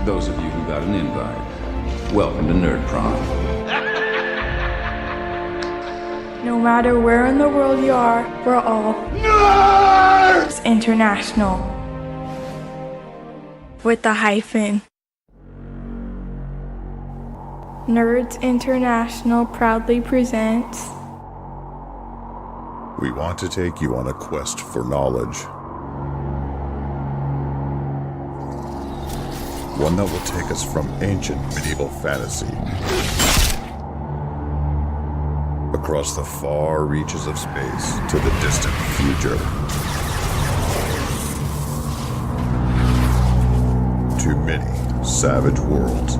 those of you who got an invite, welcome to Nerd Prom. No matter where in the world you are, we're all Nerds International. With the hyphen. Nerds International proudly presents. We want to take you on a quest for knowledge. One that will take us from ancient medieval fantasy across the far reaches of space to the distant future. To many savage worlds.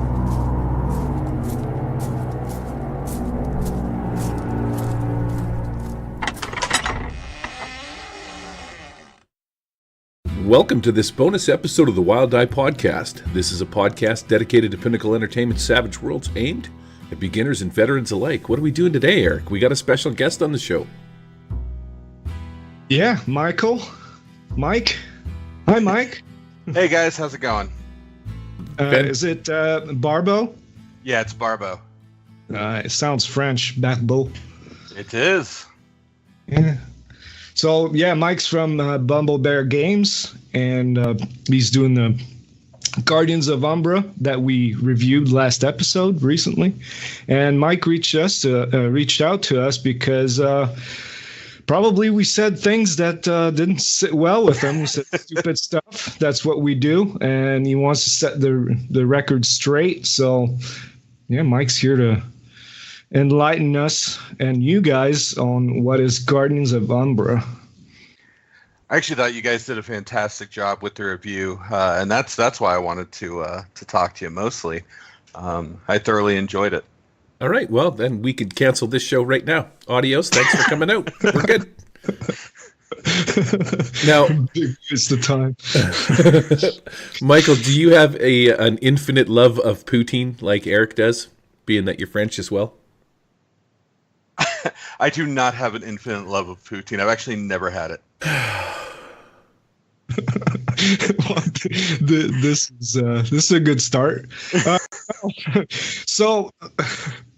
Welcome to this bonus episode of the Wild Eye Podcast. This is a podcast dedicated to Pinnacle Entertainment Savage Worlds aimed at beginners and veterans alike. What are we doing today, Eric? We got a special guest on the show. Yeah, Michael. Mike. Hi, Mike. Hey, guys. How's it going? Is it Barbeau? Yeah, it's Barbeau. It sounds French. Barbeau. It is. Yeah. So, yeah, Mike's from Bumblebear Games, and he's doing the Guardians of Umbra that we reviewed last episode recently. And Mike reached out to us because probably we said things that didn't sit well with him. We said stupid stuff. That's what we do, and he wants to set the record straight. So, yeah, Mike's here to enlighten us and you guys on what is Guardians of Umbra. I actually thought you guys did a fantastic job with the review, and that's why I wanted to talk to you mostly. I thoroughly enjoyed it. All right, well, then we could cancel this show right now. Adios, thanks for coming out. We're good. Now, it's the time. Michael, do you have an infinite love of poutine like Eric does, being that you're French as well? I do not have an infinite love of poutine. I've actually never had it. This is a good start. So,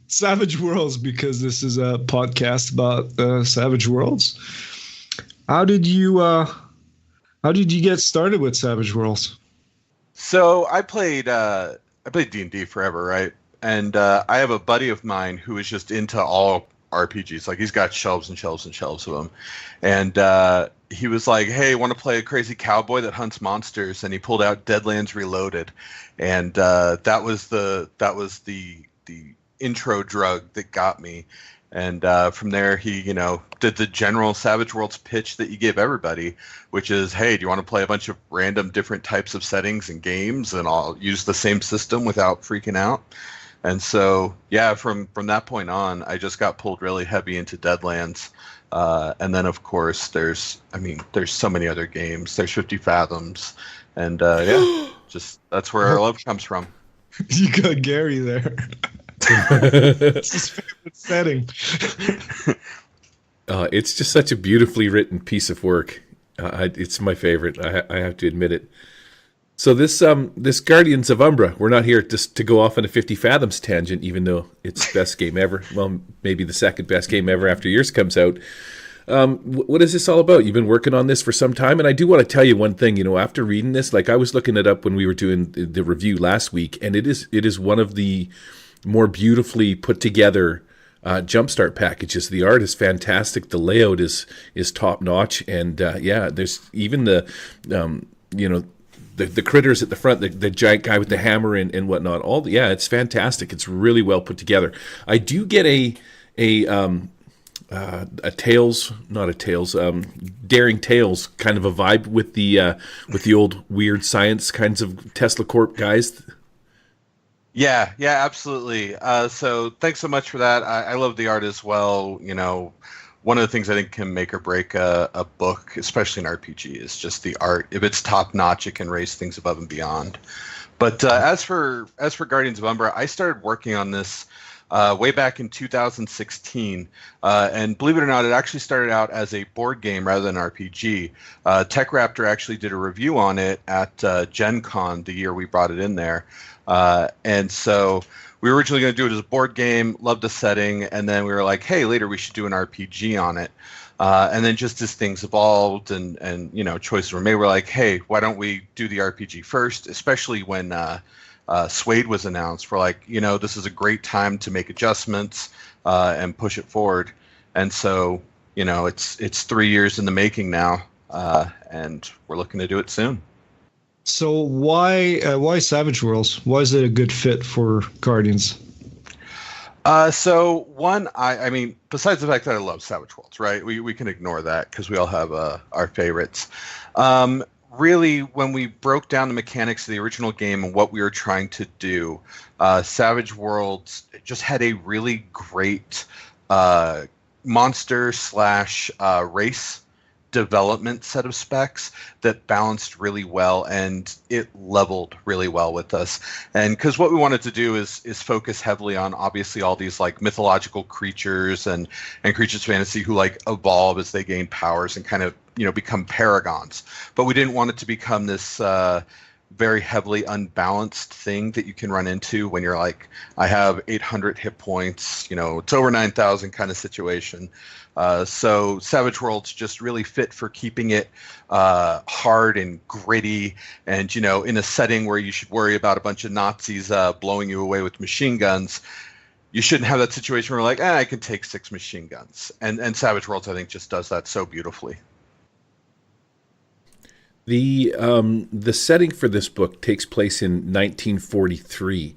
Savage Worlds, because this is a podcast about Savage Worlds. How did you get started with Savage Worlds? So I played D&D forever, right? And I have a buddy of mine who is just into all RPGs. Like, he's got shelves and shelves and shelves of them. And he was like, hey, want to play a crazy cowboy that hunts monsters? And he pulled out Deadlands Reloaded. And that was the intro drug that got me. And from there, he, did the general Savage Worlds pitch that you give everybody, which is, hey, do you want to play a bunch of random different types of settings and games, and I'll use the same system without freaking out? And so, yeah, from that point on, I just got pulled really heavy into Deadlands. And then, of course, there's so many other games. There's 50 Fathoms. And, yeah, just that's where our love comes from. You got Gary there. It's his favorite setting. It's just such a beautifully written piece of work. It's my favorite. I have to admit it. So this Guardians of Umbra, we're not here just to go off on a 50 Fathoms tangent, even though it's best game ever. Well, maybe the second best game ever after yours comes out. What is this all about? You've been working on this for some time, and I do want to tell you one thing. After reading this, like, I was looking it up when we were doing the review last week, and it is one of the more beautifully put together Jumpstart packages. The art is fantastic. The layout is top notch, and there's even the critters at the front, the giant guy with the hammer and whatnot. It's fantastic. It's really well put together. I do get a Daring Tales kind of a vibe with the old weird science kinds of Tesla Corp guys. Yeah, absolutely. So thanks so much for that. I love the art as well. One of the things I think can make or break a book, especially an RPG, is just the art. If it's top notch, it can raise things above and beyond. But as for Guardians of Umbra, I started working on this way back in 2016. And believe it or not, it actually started out as a board game rather than RPG. Tech Raptor actually did a review on it at Gen Con the year we brought it in there. And so we were originally going to do it as a board game, loved the setting, and then we were like, hey, later we should do an RPG on it. And then just as things evolved and you know, choices were made, we're like, hey, why don't we do the RPG first, especially when Suede was announced. We're like, you know, this is a great time to make adjustments and push it forward. And so, you know, it's 3 years in the making now, and we're looking to do it soon. So why Savage Worlds? Why is it a good fit for Guardians? So one, I mean, besides the fact that I love Savage Worlds, right? We can ignore that because we all have our favorites. Really, when we broke down the mechanics of the original game and what we were trying to do, Savage Worlds just had a really great monster / race development set of specs that balanced really well, and it leveled really well with us. And because what we wanted to do is focus heavily on obviously all these like mythological creatures and creatures of fantasy who like evolve as they gain powers and kind of, you know, become paragons. But we didn't want it to become this very heavily unbalanced thing that you can run into when you're like, I have 800 hit points, you know, it's over 9,000 kind of situation. So Savage Worlds just really fit for keeping it hard and gritty, and, you know, in a setting where you should worry about a bunch of Nazis blowing you away with machine guns. You shouldn't have that situation where you're like, I can take 6 machine guns. And Savage Worlds, I think, just does that so beautifully. The setting for this book takes place in 1943,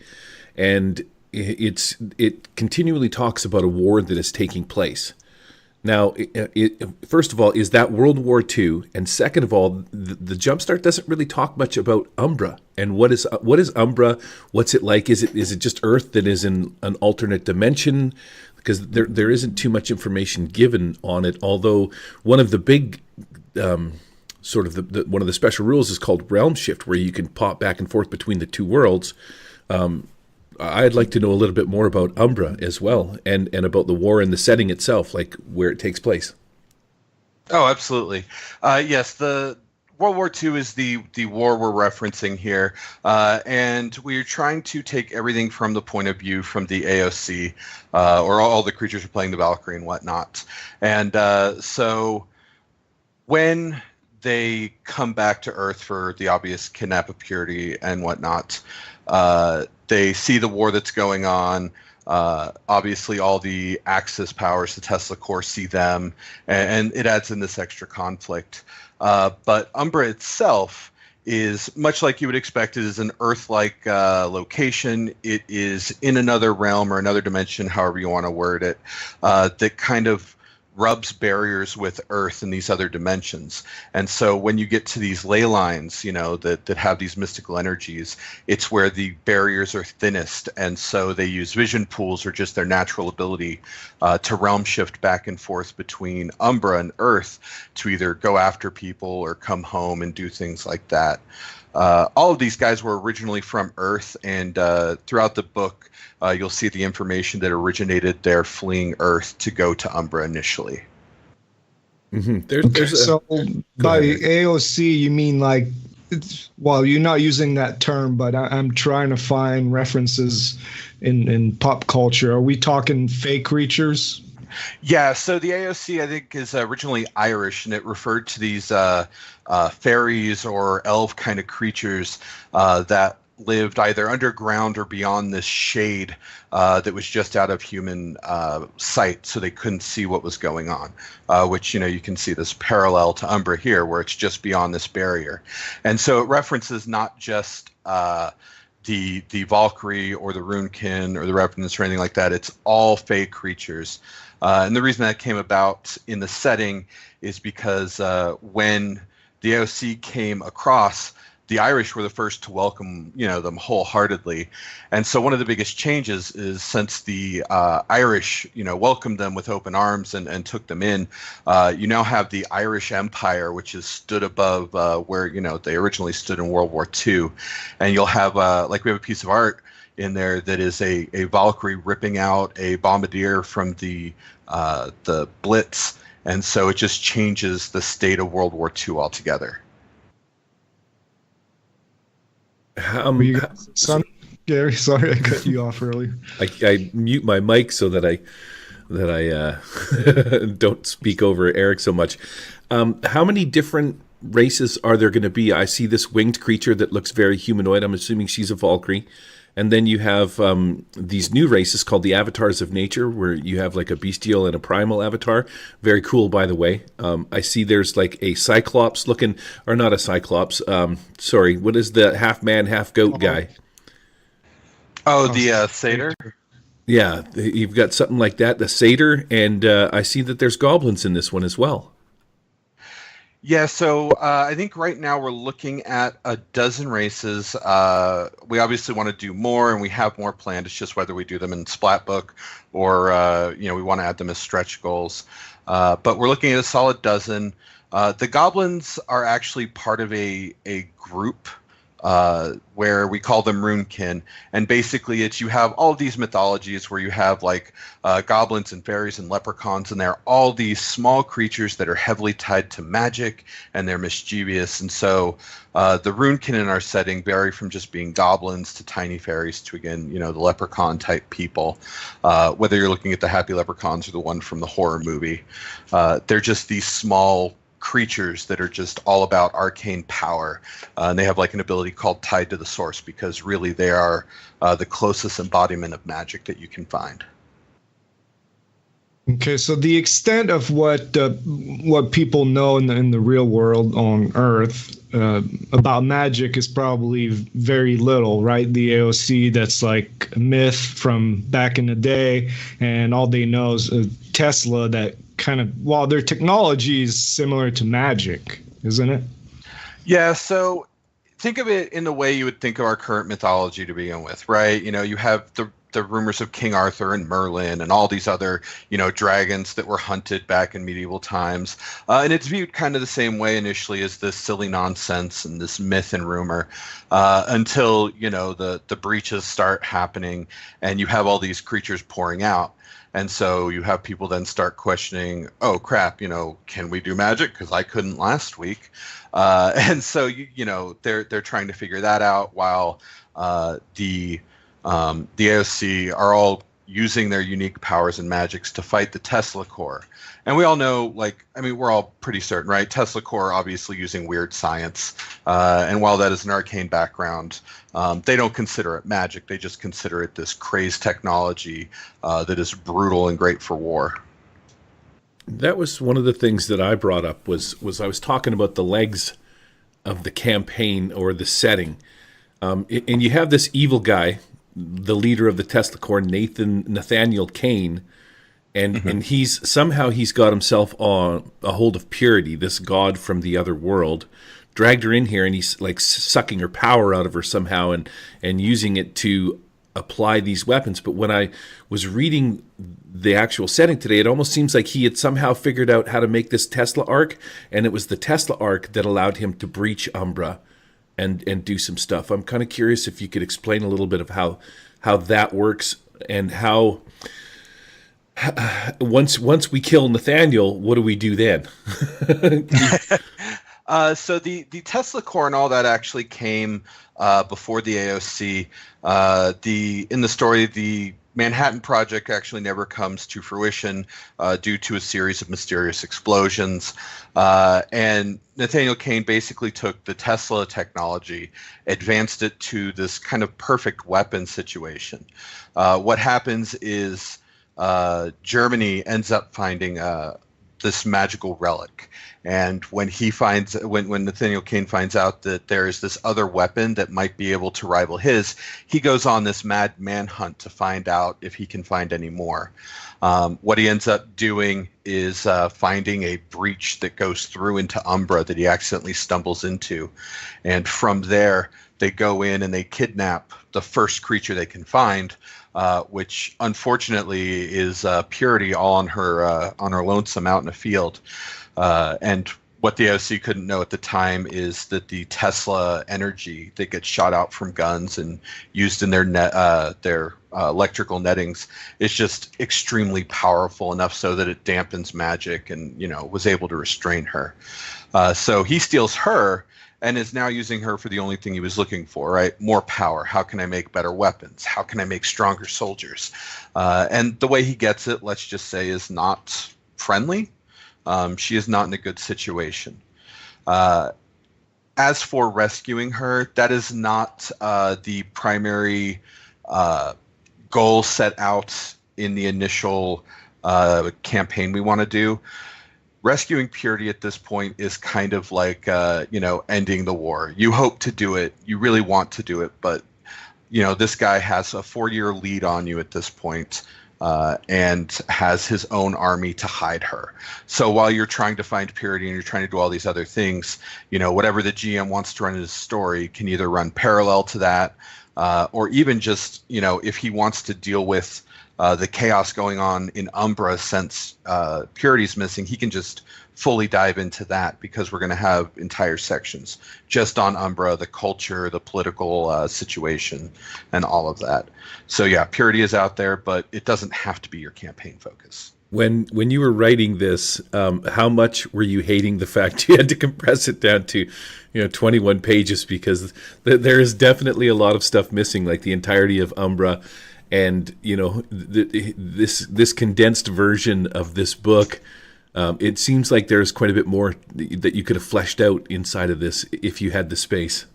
and it continually talks about a war that is taking place. Now, first of all, is that World War II? And second of all, the Jumpstart doesn't really talk much about Umbra. And what is Umbra? What's it like? Is it just Earth that is in an alternate dimension? Because there isn't too much information given on it. Although one of the big sort of one of the special rules is called realm shift, where you can pop back and forth between the two worlds. I'd like to know a little bit more about Umbra as well, and about the war and the setting itself, like where it takes place. Oh, absolutely. Yes, the World War II is the war we're referencing here, and we're trying to take everything from the point of view from the AOC, or all the creatures are playing the Valkyrie and whatnot. And so when they come back to Earth for the obvious kidnap of Purity and whatnot, they see the war that's going on. Obviously, all the Axis powers, the Tesla Corps, see them, and it adds in this extra conflict. But Umbra itself is much like you would expect. It is an Earth-like location. It is in another realm or another dimension, however you want to word it, that kind of rubs barriers with Earth in these other dimensions. And so when you get to these ley lines, you know, that have these mystical energies, it's where the barriers are thinnest. And so they use vision pools or just their natural ability to realm shift back and forth between Umbra and Earth to either go after people or come home and do things like that. All of these guys were originally from Earth, and throughout the book, you'll see the information that originated there fleeing Earth to go to Umbra initially. Mm-hmm. So by AOC, you mean like, well, you're not using that term, but I'm trying to find references in pop culture. Are we talking fake creatures? Yeah, so the AOC, I think, is originally Irish, and it referred to these fairies or elf kind of creatures that lived either underground or beyond this shade that was just out of human sight, so they couldn't see what was going on, which, you know, you can see this parallel to Umbra here, where it's just beyond this barrier. And so it references not just the Valkyrie or the Runekin or the Revenants or anything like that. It's all fey creatures. And the reason that came about in the setting is because when the AOC came across, the Irish were the first to welcome, you know, them wholeheartedly. And so one of the biggest changes is, since the Irish, you know, welcomed them with open arms and took them in, you now have the Irish Empire, which is stood above where, you know, they originally stood in World War II. And you'll have, like we have a piece of art in there that is a Valkyrie ripping out a bombardier from the Blitz, and so it just changes the state of World War II altogether. Were you son, Gary? Sorry, I cut you off earlier. I mute my mic so that I don't speak over Eric so much. How many different races are there going to be? I see this winged creature that looks very humanoid. I'm assuming she's a Valkyrie. And then you have these new races called the Avatars of Nature, where you have like a bestial and a primal avatar. Very cool, by the way. I see there's like a Cyclops looking, or not a Cyclops. Sorry, what is the half man, half goat guy? Oh, the Satyr? Yeah, you've got something like that, the Satyr. And I see that there's goblins in this one as well. Yeah, so I think right now we're looking at a dozen races. We obviously want to do more, and we have more planned. It's just whether we do them in Splatbook or we want to add them as stretch goals. But we're looking at a solid dozen. The goblins are actually part of a group where we call them Runekin, and basically it's you have all these mythologies where you have like goblins and fairies and leprechauns, and they're all these small creatures that are heavily tied to magic, and they're mischievous. And so the Runekin in our setting vary from just being goblins to tiny fairies to, again, the leprechaun type people. Whether you're looking at the Happy Leprechauns or the one from the horror movie, they're just these small creatures that are just all about arcane power, and they have like an ability called Tied to the Source, because really they are the closest embodiment of magic that you can find. Okay, so the extent of what people know in the real world on Earth about magic is probably very little, right? The AOC, that's like a myth from back in the day, and all they know is Tesla, that kind of, well, their technology is similar to magic, isn't it? Yeah, so think of it in the way you would think of our current mythology to begin with, right? You have the rumors of King Arthur and Merlin and all these other, dragons that were hunted back in medieval times. And it's viewed kind of the same way initially as this silly nonsense and this myth and rumor until, the breaches start happening and you have all these creatures pouring out. And so you have people then start questioning, oh, crap, can we do magic? Because I couldn't last week. And so, they're trying to figure that out while the AOC are all using their unique powers and magics to fight the Tesla Core. And we all know, we're all pretty certain, right? Tesla Core obviously using weird science. And while that is an arcane background, they don't consider it magic. They just consider it this crazed technology that is brutal and great for war. That was one of the things that I brought up was I was talking about the legs of the campaign or the setting. And you have this evil guy, the leader of the Tesla Core, Nathaniel Kane, and he's got himself on a hold of Purity, this god from the other world, dragged her in here, and he's like sucking her power out of her somehow and using it to apply these weapons. But when I was reading the actual setting today, it almost seems like he had somehow figured out how to make this Tesla arc, and it was the Tesla arc that allowed him to breach Umbra and do some stuff. I'm kind of curious if you could explain a little bit of how that works, and how once we kill Nathaniel, what do we do then? So the Tesla Core and all that actually came before the AOC. In the story, the Manhattan Project actually never comes to fruition due to a series of mysterious explosions. And Nathaniel Kane basically took the Tesla technology, advanced it to this kind of perfect weapon situation. What happens is Germany ends up finding this magical relic. And when Nathaniel Kane finds out that there is this other weapon that might be able to rival his, he goes on this mad manhunt to find out if he can find any more. What he ends up doing is finding a breach that goes through into Umbra that he accidentally stumbles into. And from there, they go in and they kidnap the first creature they can find, which unfortunately is Purity, all on her lonesome out in a field. And what the OC couldn't know at the time is that the Tesla energy that gets shot out from guns and used in their electrical nettings is just extremely powerful, enough so that it dampens magic and, was able to restrain her. So he steals her and is now using her for the only thing he was looking for, right? More power. How can I make better weapons? How can I make stronger soldiers? And the way he gets it, let's just say, is not friendly. She is not in a good situation. As for rescuing her, that is not the primary goal set out in the initial campaign we want to do. Rescuing Purity at this point is kind of like, ending the war. You hope to do it. You really want to do it. But, this guy has a 4-year lead on you at this point, and has his own army to hide her. So while you're trying to find Purity and you're trying to do all these other things, whatever the GM wants to run in his story can either run parallel to that, or even just, if he wants to deal with the chaos going on in Umbra since Purity's missing, he can just fully dive into that, because we're going to have entire sections just on Umbra, the culture, the political situation, and all of that. So yeah, Purity is out there, but it doesn't have to be your campaign focus. When you were writing this, how much were you hating the fact you had to compress it down to 21 pages? Because there is definitely a lot of stuff missing, like the entirety of Umbra. And this condensed version of this book, it seems like there's quite a bit more that you could have fleshed out inside of this if you had the space.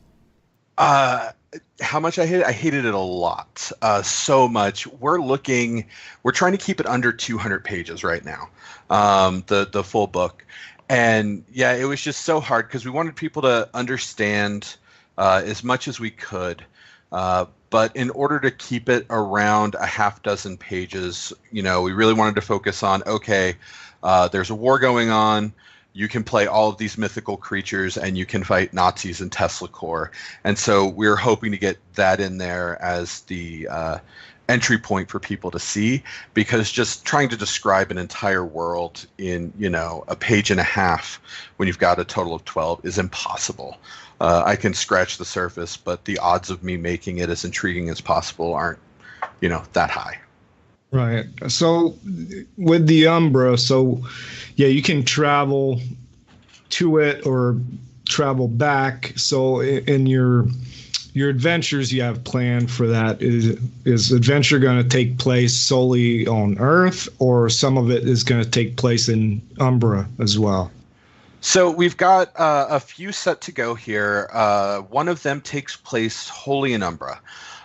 How much I hated it? I hated it a lot. So much. We're trying to keep it under 200 pages right now, the full book. And yeah, it was just so hard because we wanted people to understand as much as we could. But in order to keep it around a half dozen pages, we really wanted to focus on, okay, there's a war going on. You can play all of these mythical creatures and you can fight Nazis in Tesla Core. And so we're hoping to get that in there as the entry point for people to see, because just trying to describe an entire world in, a page and a half when you've got a total of 12 is impossible. I can scratch the surface, but the odds of me making it as intriguing as possible aren't, that high. Right. So with the Umbra, you can travel to it or travel back. So in your adventures you have planned for that, is adventure going to take place solely on Earth, or some of it is going to take place in Umbra as well? So we've got a few set to go here. One of them takes place wholly in Umbra.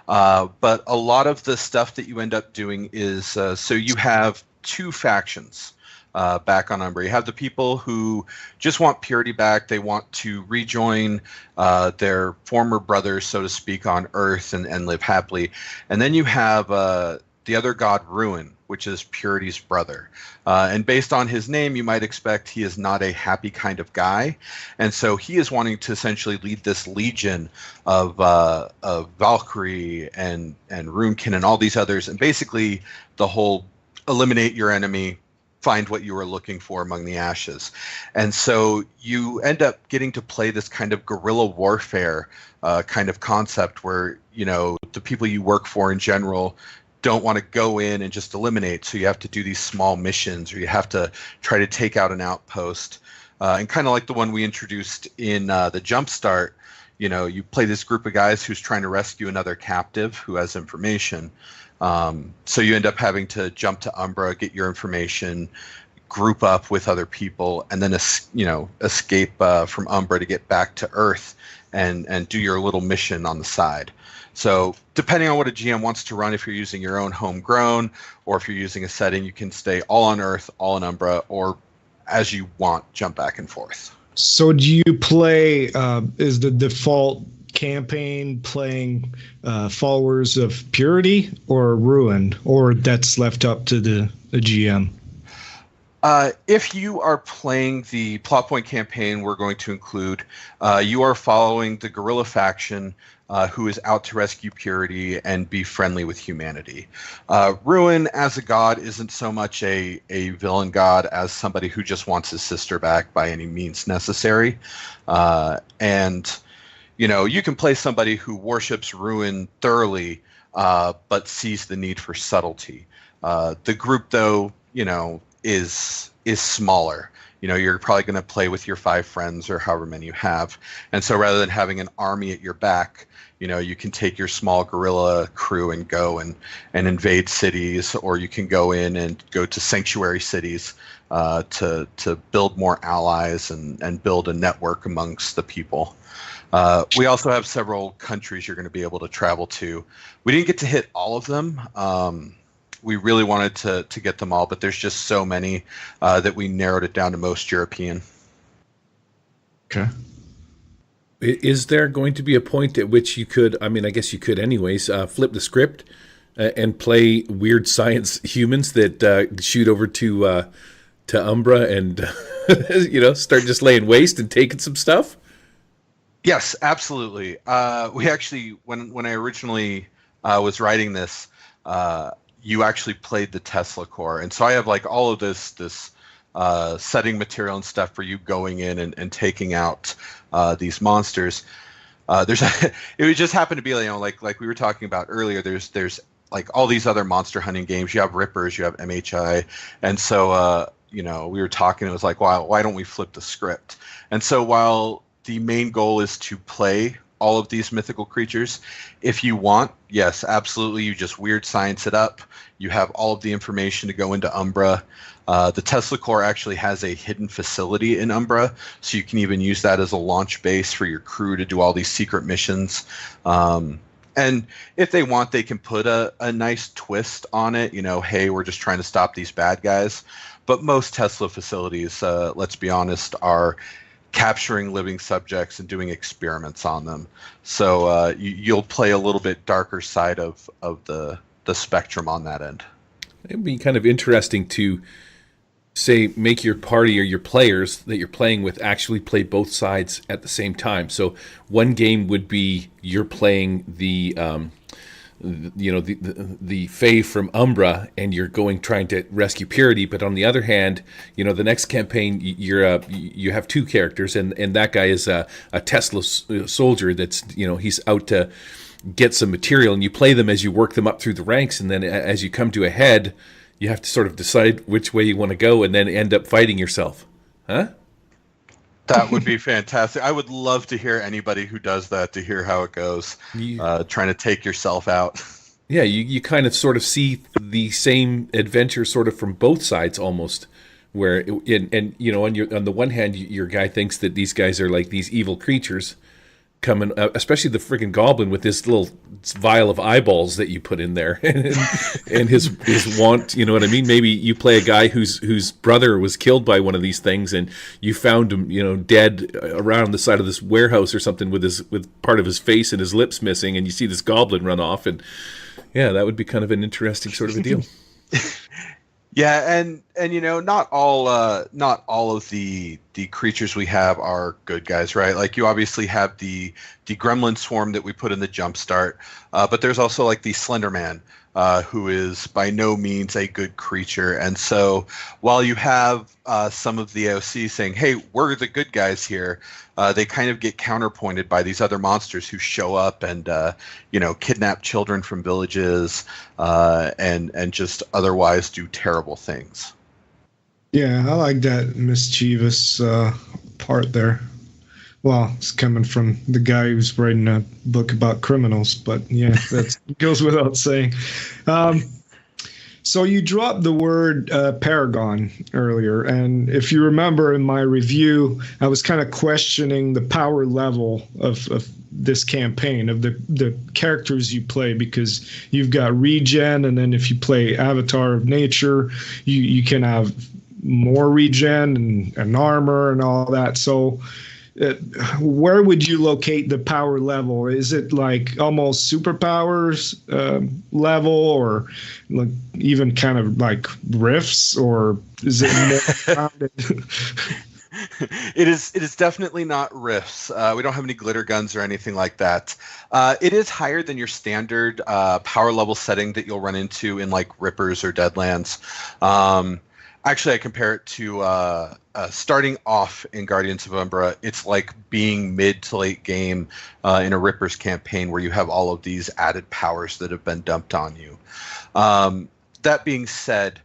But a lot of the stuff that you end up doing is, so you have two factions back on Umbra. You have the people who just want Purity back. They want to rejoin their former brothers, so to speak, on Earth and live happily. And then you have the other god, Ruin, which is Purity's brother. And based on his name, you might expect he is not a happy kind of guy. And so he is wanting to essentially lead this legion of Valkyrie and Runekin and all these others. And basically the whole eliminate your enemy, find what you were looking for among the ashes. And so you end up getting to play this kind of guerrilla warfare kind of concept where, the people you work for in general don't want to go in and just eliminate. So you have to do these small missions, or you have to try to take out an outpost. And kind of like the one we introduced in the Jumpstart, you play this group of guys who's trying to rescue another captive who has information. So you end up having to jump to Umbra, get your information, group up with other people, and then escape from Umbra to get back to Earth and do your little mission on the side. So depending on what a GM wants to run, if you're using your own homegrown or if you're using a setting, you can stay all on Earth, all in Umbra, or as you want, jump back and forth. So do you play, is the default campaign playing followers of Purity or Ruin, or that's left up to the GM? If you are playing the plot point campaign, we're going to include you are following the guerrilla faction who is out to rescue purity and be friendly with humanity. Ruin as a god isn't so much a villain god as somebody who just wants his sister back by any means necessary. And, you know, you can play somebody who worships Ruin thoroughly, but sees the need for subtlety. The group, though, you know, is smaller. You know, you're probably going to play with your 5 friends or however many you have. And so rather than having an army at your back, you know, you can take your small guerrilla crew and go and invade cities, or you can go in and go to sanctuary cities to build more allies and build a network amongst the people. We also have several countries you're going to be able to travel to. We didn't get to hit all of them. We really wanted to get them all, but there's just so many that we narrowed it down to most European. Okay. Is there going to be a point at which you could, I mean, I guess you could anyways, flip the script and play weird science humans that shoot over to Umbra and, you know, start just laying waste and taking some stuff? Yes, absolutely. We actually, when I originally was writing this, you actually played the Tesla core. And so I have like all of this setting material and stuff for you going in and taking out these monsters. It would just happen to be, you know, like we were talking about earlier, there's like all these other monster hunting games. You have Rippers, you have MHI. And so, you know, we were talking, it was like, why don't we flip the script? And so while the main goal is to play all of these mythical creatures, if you want, yes, absolutely, you just weird science it up. You have all of the information to go into Umbra. The Tesla core actually has a hidden facility in Umbra, so you can even use that as a launch base for your crew to do all these secret missions. And if they want, they can put a nice twist on it. You know, hey, we're just trying to stop these bad guys. But most Tesla facilities, let's be honest, are capturing living subjects and doing experiments on them. So you'll play a little bit darker side of the spectrum on that end. It'd be kind of interesting to, say, make your party or your players that you're playing with actually play both sides at the same time. So one game would be you're playing the Fae from Umbra, and you're trying to rescue purity. But on the other hand, you know, the next campaign you have 2 characters, and that guy is a Tesla soldier that's, you know, he's out to get some material, and you play them as you work them up through the ranks, and then as you come to a head, you have to sort of decide which way you want to go, and then end up fighting yourself. Huh? That would be fantastic. I would love to hear anybody who does that, to hear how it goes, trying to take yourself out. Yeah, you kind of sort of see the same adventure sort of from both sides almost, where, and you know, on the one hand, your guy thinks that these guys are like these evil creatures coming, especially the freaking goblin with this little vial of eyeballs that you put in there, and his want, you know what I mean? Maybe you play a guy whose brother was killed by one of these things, and you found him, you know, dead around the side of this warehouse or something with part of his face and his lips missing, and you see this goblin run off, and yeah, that would be kind of an interesting sort of a deal. Yeah, and you know, not all of the creatures we have are good guys, right? Like, you obviously have the gremlin swarm that we put in the jumpstart, but there's also like the Slender Man, who is by no means a good creature. And so while you have some of the AOC saying, hey, we're the good guys here, they kind of get counterpointed by these other monsters who show up and, you know, kidnap children from villages and just otherwise do terrible things. Yeah, I like that mischievous part there. Well, it's coming from the guy who's writing a book about criminals, but yeah, that goes without saying. So you dropped the word paragon earlier, and if you remember in my review, I was kind of questioning the power level of this campaign, of the characters you play, because you've got regen, and then if you play Avatar of Nature, you can have more regen and armor and all that. So where would you locate the power level? Is it like almost superpowers level, or like even kind of like rifts, or is it more rounded? It is definitely not rifts. We don't have any glitter guns or anything like that. It is higher than your standard power level setting that you'll run into in like Rippers or Deadlands. Actually, I compare it to starting off in Guardians of Umbra. It's like being mid to late game in a Rippers campaign where you have all of these added powers that have been dumped on you. That being said,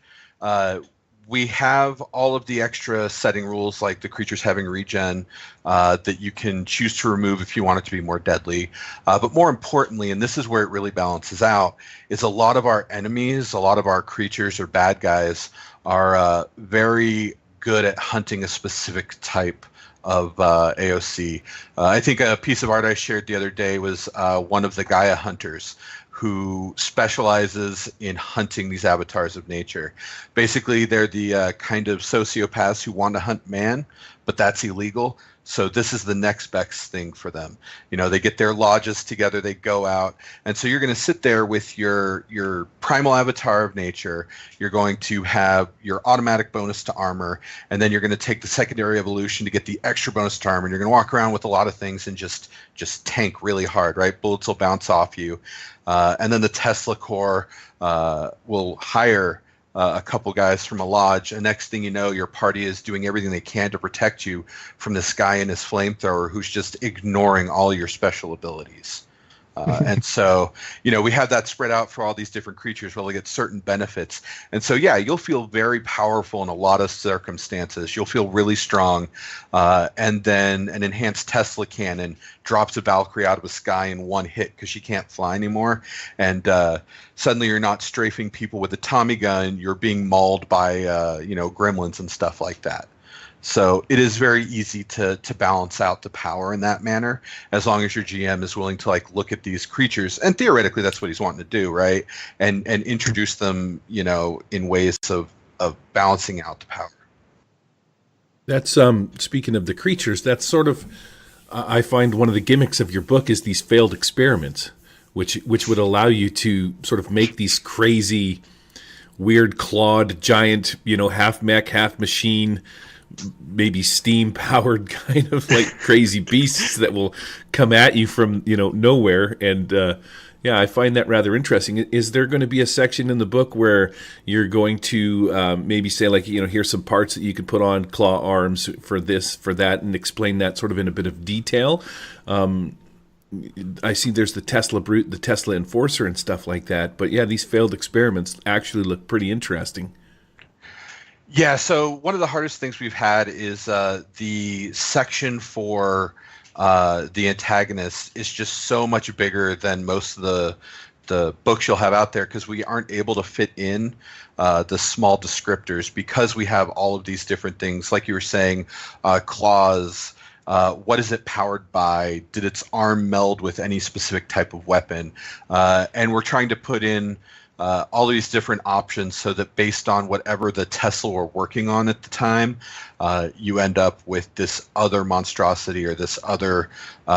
we have all of the extra setting rules, like the creatures having regen, that you can choose to remove if you want it to be more deadly. But more importantly, and this is where it really balances out, is a lot of our enemies, a lot of our creatures or bad guys are very good at hunting a specific type of AOC. I think a piece of art I shared the other day was one of the Gaia hunters, who specializes in hunting these avatars of nature. Basically, they're the kind of sociopaths who want to hunt man, but that's illegal. So this is the next best thing for them. You know, they get their lodges together, they go out, and so you're going to sit there with your primal avatar of nature. You're going to have your automatic bonus to armor, and then you're going to take the secondary evolution to get the extra bonus to armor. And you're going to walk around with a lot of things and just tank really hard, right? Bullets will bounce off you. And then the Tesla core will hire a couple guys from a lodge, and next thing you know, your party is doing everything they can to protect you from this guy and his flamethrower who's just ignoring all your special abilities. And so, you know, we have that spread out for all these different creatures where they get certain benefits. And so, yeah, you'll feel very powerful in a lot of circumstances. You'll feel really strong. And then an enhanced Tesla cannon drops a Valkyrie out of the sky in one hit because she can't fly anymore. And suddenly you're not strafing people with a Tommy gun. You're being mauled by, gremlins and stuff like that. So it is very easy to balance out the power in that manner, as long as your GM is willing to like look at these creatures, and theoretically that's what he's wanting to do, right? And introduce them, you know, in ways of balancing out the power. That's speaking of the creatures, that's sort of I find one of the gimmicks of your book is these failed experiments, which would allow you to sort of make these crazy, weird clawed giant, you know, half mech, half machine, maybe steam powered kind of like crazy beasts that will come at you from, you know, nowhere. And I find that rather interesting. Is there going to be a section in the book where you're going to maybe say, like, you know, here's some parts that you could put on claw arms for this, for that, and explain that sort of in a bit of detail? I see there's the Tesla Brute, the Tesla Enforcer and stuff like that. But yeah, these failed experiments actually look pretty interesting. Yeah, so one of the hardest things we've had is the section for the antagonist is just so much bigger than most of the books you'll have out there, because we aren't able to fit in the small descriptors, because we have all of these different things. Like you were saying, claws, what is it powered by? Did its arm meld with any specific type of weapon? And we're trying to put in all these different options so that based on whatever the Tesla were working on at the time, you end up with this other monstrosity or this other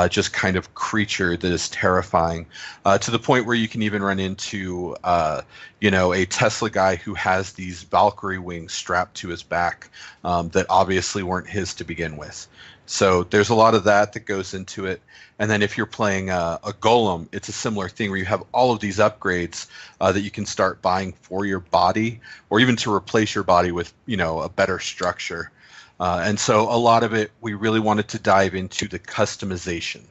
just kind of creature that is terrifying, to the point where you can even run into a Tesla guy who has these Valkyrie wings strapped to his back that obviously weren't his to begin with. So there's a lot of that goes into it. And then if you're playing a golem, it's a similar thing where you have all of these upgrades that you can start buying for your body, or even to replace your body with, you know, a better structure. And so a lot of it, we really wanted to dive into the customization.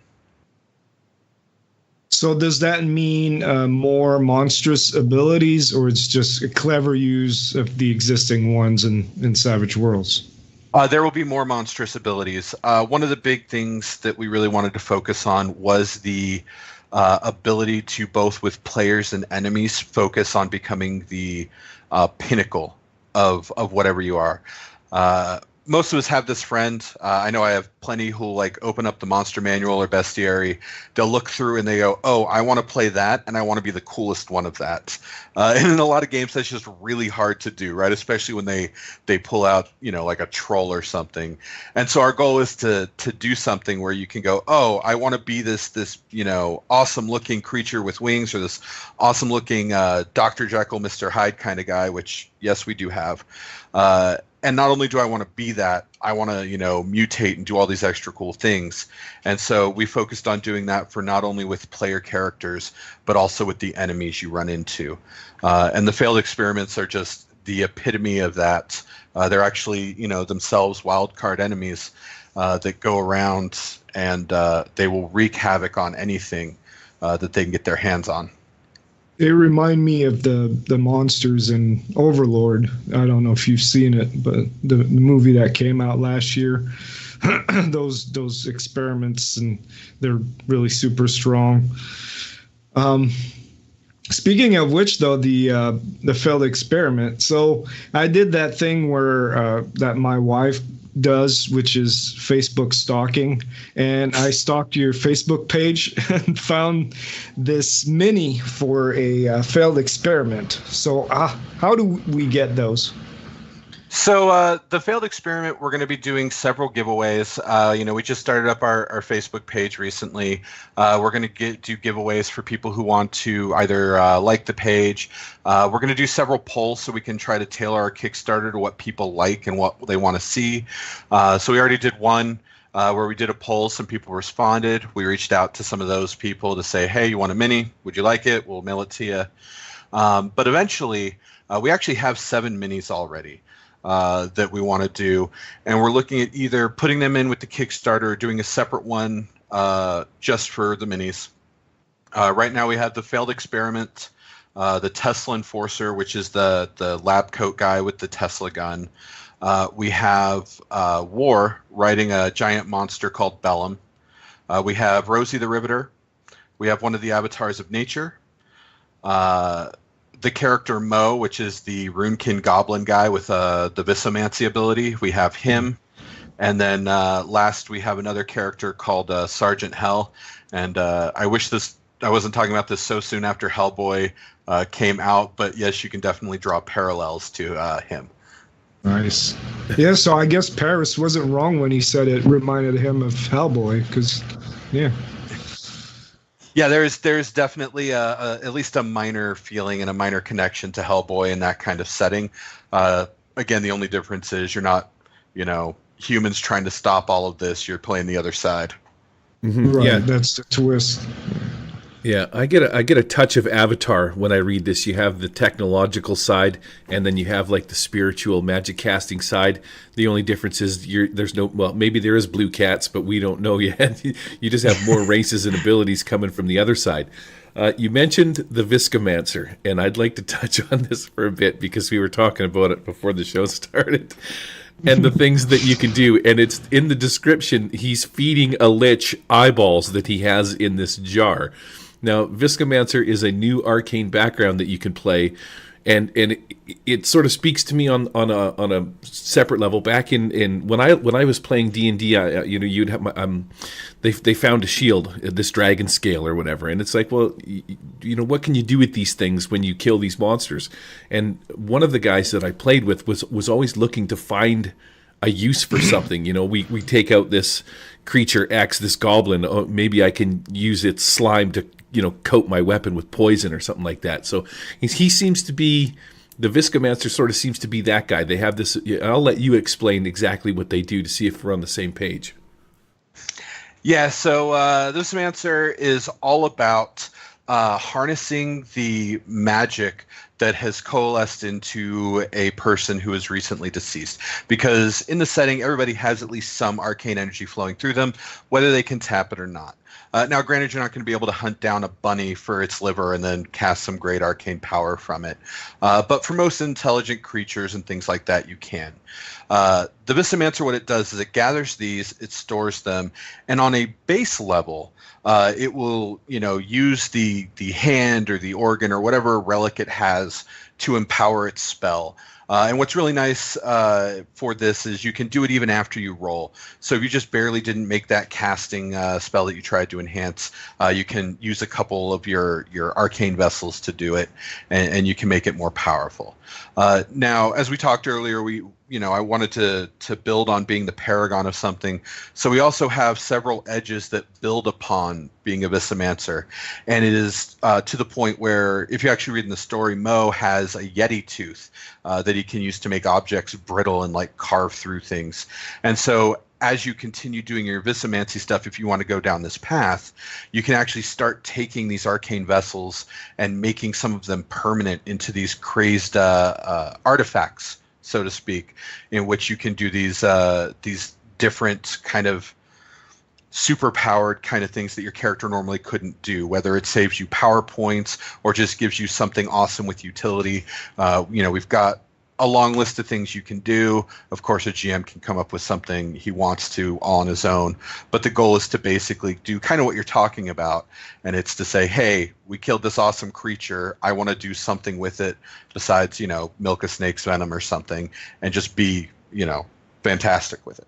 So does that mean more monstrous abilities, or it's just a clever use of the existing ones in Savage Worlds? There will be more monstrous abilities. One of the big things that we really wanted to focus on was the ability to, both with players and enemies, focus on becoming the pinnacle of whatever you are. most of us have this friend. I know I have plenty who like open up the monster manual or bestiary. They'll look through and they go, "Oh, I want to play that, and I want to be the coolest one of that." And in a lot of games, that's just really hard to do, right? Especially when they pull out, like a troll or something. And so our goal is to do something where you can go, "Oh, I want to be this awesome looking creature with wings, or this awesome looking Dr. Jekyll, Mr. Hyde kind of guy," which yes, we do have. And not only do I want to be that, I want to, mutate and do all these extra cool things. And so we focused on doing that for not only with player characters, but also with the enemies you run into. And the failed experiments are just the epitome of that. They're actually, themselves wildcard enemies that go around and they will wreak havoc on anything that they can get their hands on. They remind me of the monsters in Overlord. I don't know if you've seen it, but the movie that came out last year, those experiments, and they're really super strong. Speaking of which, though, the failed experiment. So I did that thing where that my wife does, which is Facebook stalking, and I stalked your Facebook page and found this mini for a failed experiment. So how do we get those? So the failed experiment, we're going to be doing several giveaways. We just started up our Facebook page recently. We're going to do giveaways for people who want to either like the page. We're going to do several polls so we can try to tailor our Kickstarter to what people like and what they want to see. So we already did one where we did a poll. Some people responded. We reached out to some of those people to say, "Hey, you want a mini? Would you like it? We'll mail it to you." But eventually, we actually have 7 minis already. That we want to do, and we're looking at either putting them in with the Kickstarter or doing a separate one just for the minis. Right now we have the failed experiment, the Tesla Enforcer, which is the lab coat guy with the Tesla gun. We have War riding a giant monster called Bellum. We have Rosie the Riveter. We have one of the avatars of nature. The character Mo, which is the Runekin Goblin guy with the Vissomancy ability. We have him. And then last we have another character called Sergeant Hell. And I wish I wasn't talking about this so soon after Hellboy came out, but yes, you can definitely draw parallels to him. Nice. Yeah, so I guess Paris wasn't wrong when he said it reminded him of Hellboy, because, yeah. Yeah, there's definitely at least a minor feeling and a minor connection to Hellboy in that kind of setting. Again, the only difference is you're not, humans trying to stop all of this. You're playing the other side. Mm-hmm. Right, yeah, that's the twist. Yeah, I get a touch of Avatar when I read this. You have the technological side, and then you have like the spiritual magic casting side. The only difference is maybe there is blue cats, but we don't know yet. You just have more races and abilities coming from the other side. You mentioned the Viscomancer, and I'd like to touch on this for a bit because we were talking about it before the show started. And the things that you can do, and it's in the description. He's feeding a lich eyeballs that he has in this jar. Now, Viscomancer is a new arcane background that you can play, and it sort of speaks to me on a separate level. Back in when I was playing D&D, you'd have they found a shield, this dragon scale or whatever, and it's like, well, what can you do with these things when you kill these monsters? And one of the guys that I played with was always looking to find a use for something. We take out this creature X, this goblin. Oh, maybe I can use its slime to coat my weapon with poison or something like that. So he seems to be, the Viscomancer sort of seems to be that guy. They have this, I'll let you explain exactly what they do to see if we're on the same page. Yeah, so the Viscomancer is all about harnessing the magic that has coalesced into a person who is recently deceased. Because in the setting, everybody has at least some arcane energy flowing through them, whether they can tap it or not. Now, granted, you're not going to be able to hunt down a bunny for its liver and then cast some great arcane power from it. But for most intelligent creatures and things like that, you can. The Viscomancer, what it does is it gathers these, it stores them, and on a base level, it will, use the hand or the organ or whatever relic it has to empower its spell. And what's really nice for this is you can do it even after you roll. So if you just barely didn't make that casting spell that you tried to enhance, you can use a couple of your arcane vessels to do it, and you can make it more powerful. Now, as we talked earlier, I wanted to build on being the paragon of something. So we also have several edges that build upon being a Vissomancer. And it is to the point where, if you actually read in the story, Mo has a Yeti tooth that he can use to make objects brittle and like carve through things. And so as you continue doing your Vissomancy stuff, if you want to go down this path, you can actually start taking these arcane vessels and making some of them permanent into these crazed artifacts, so to speak, in which you can do these different kind of super-powered kind of things that your character normally couldn't do, whether it saves you power points or just gives you something awesome with utility. We've got a long list of things you can do. Of course, a GM can come up with something he wants to all on his own, but the goal is to basically do kind of what you're talking about, and it's to say, hey, we killed this awesome creature. I want to do something with it besides, milk a snake's venom or something, and just be, fantastic with it.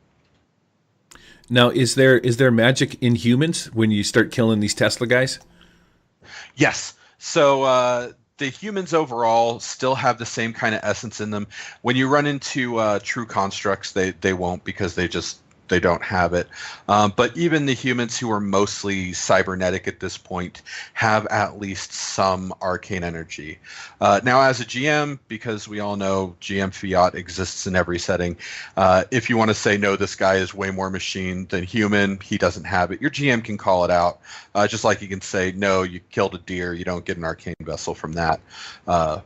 Now, is there magic in humans when you start killing these Tesla guys? Yes. So the humans overall still have the same kind of essence in them. When you run into true constructs, they won't, because they don't have it. But even the humans who are mostly cybernetic at this point have at least some arcane energy. Now, as a GM, because we all know GM fiat exists in every setting, if you want to say, no, this guy is way more machine than human, he doesn't have it, your GM can call it out. Just like you can say, no, you killed a deer, you don't get an arcane vessel from that. But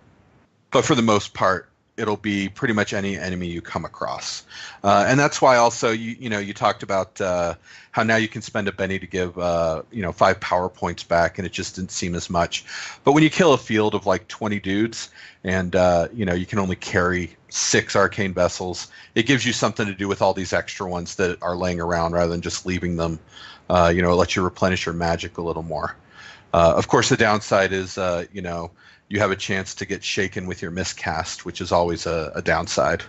for the most part, it'll be pretty much any enemy you come across. And that's why also, you talked about how now you can spend a Benny to give, 5 power points back, and it just didn't seem as much. But when you kill a field of like 20 dudes and, you can only carry 6 arcane vessels, it gives you something to do with all these extra ones that are laying around rather than just leaving them. It lets you replenish your magic a little more. Of course, the downside is, you have a chance to get shaken with your miscast, which is always a downside.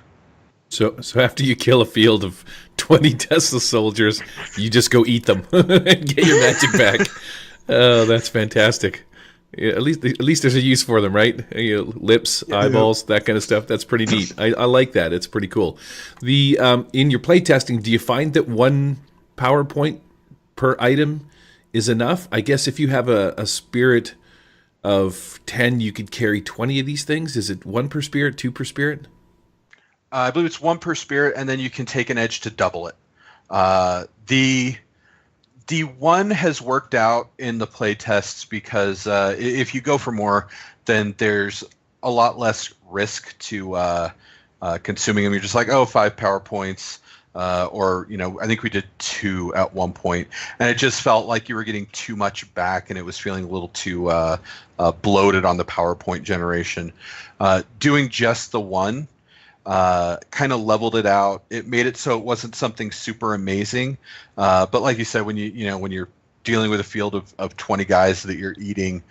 So after you kill a field of 20 Tesla soldiers, you just go eat them and get your magic back. Oh, that's fantastic. Yeah, at least there's a use for them, right? Lips, eyeballs, that kind of stuff. That's pretty neat. I like that. It's pretty cool. The in your playtesting, do you find that 1 PowerPoint per item is enough? I guess if you have a spirit of 10, you could carry 20 of these things. Is it 1 per spirit, 2 per spirit? I believe it's 1 per spirit, and then you can take an edge to double it. The 1 has worked out in the play tests because if you go for more, then there's a lot less risk to consuming them. You're just like, 5 power points. Or I think we did 2 at one point, and it just felt like you were getting too much back, and it was feeling a little too bloated on the PowerPoint generation. Doing just the 1 kind of leveled it out. It made it so it wasn't something super amazing, but like you said, when when you're dealing with a field of 20 guys that you're eating,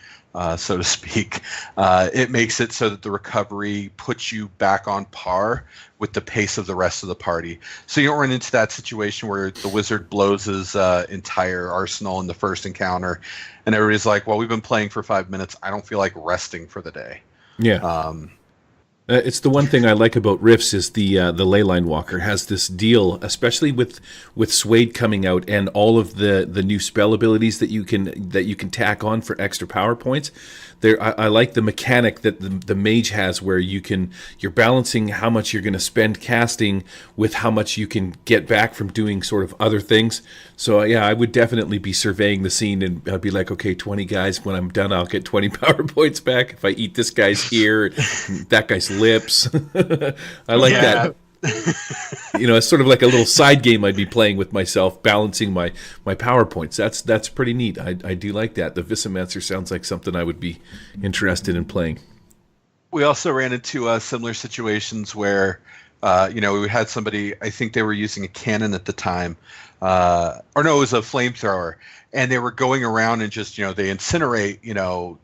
so to speak, it makes it so that the recovery puts you back on par with the pace of the rest of the party. So you don't run into that situation where the wizard blows his entire arsenal in the first encounter, and everybody's like, well, we've been playing for 5 minutes. I don't feel like resting for the day. Yeah. It's the one thing I like about Rifts is the Leyline Walker has this deal, especially with Suede coming out and all of the new spell abilities that you can tack on for extra power points. I like the mechanic that the mage has, where you're balancing how much you're going to spend casting with how much you can get back from doing sort of other things. So yeah, I would definitely be surveying the scene, and I'd be like, okay, 20 guys. When I'm done, I'll get 20 power points back if I eat this guy's ear, that guy's lips. I like that. It's sort of like a little side game I'd be playing with myself, balancing my PowerPoints. That's pretty neat. I do like that. The Vissomancer sounds like something I would be interested in playing. We also ran into similar situations where We had somebody, I think they were using a cannon at the time, or no, it was a flamethrower, and they were going around and just, they incinerate,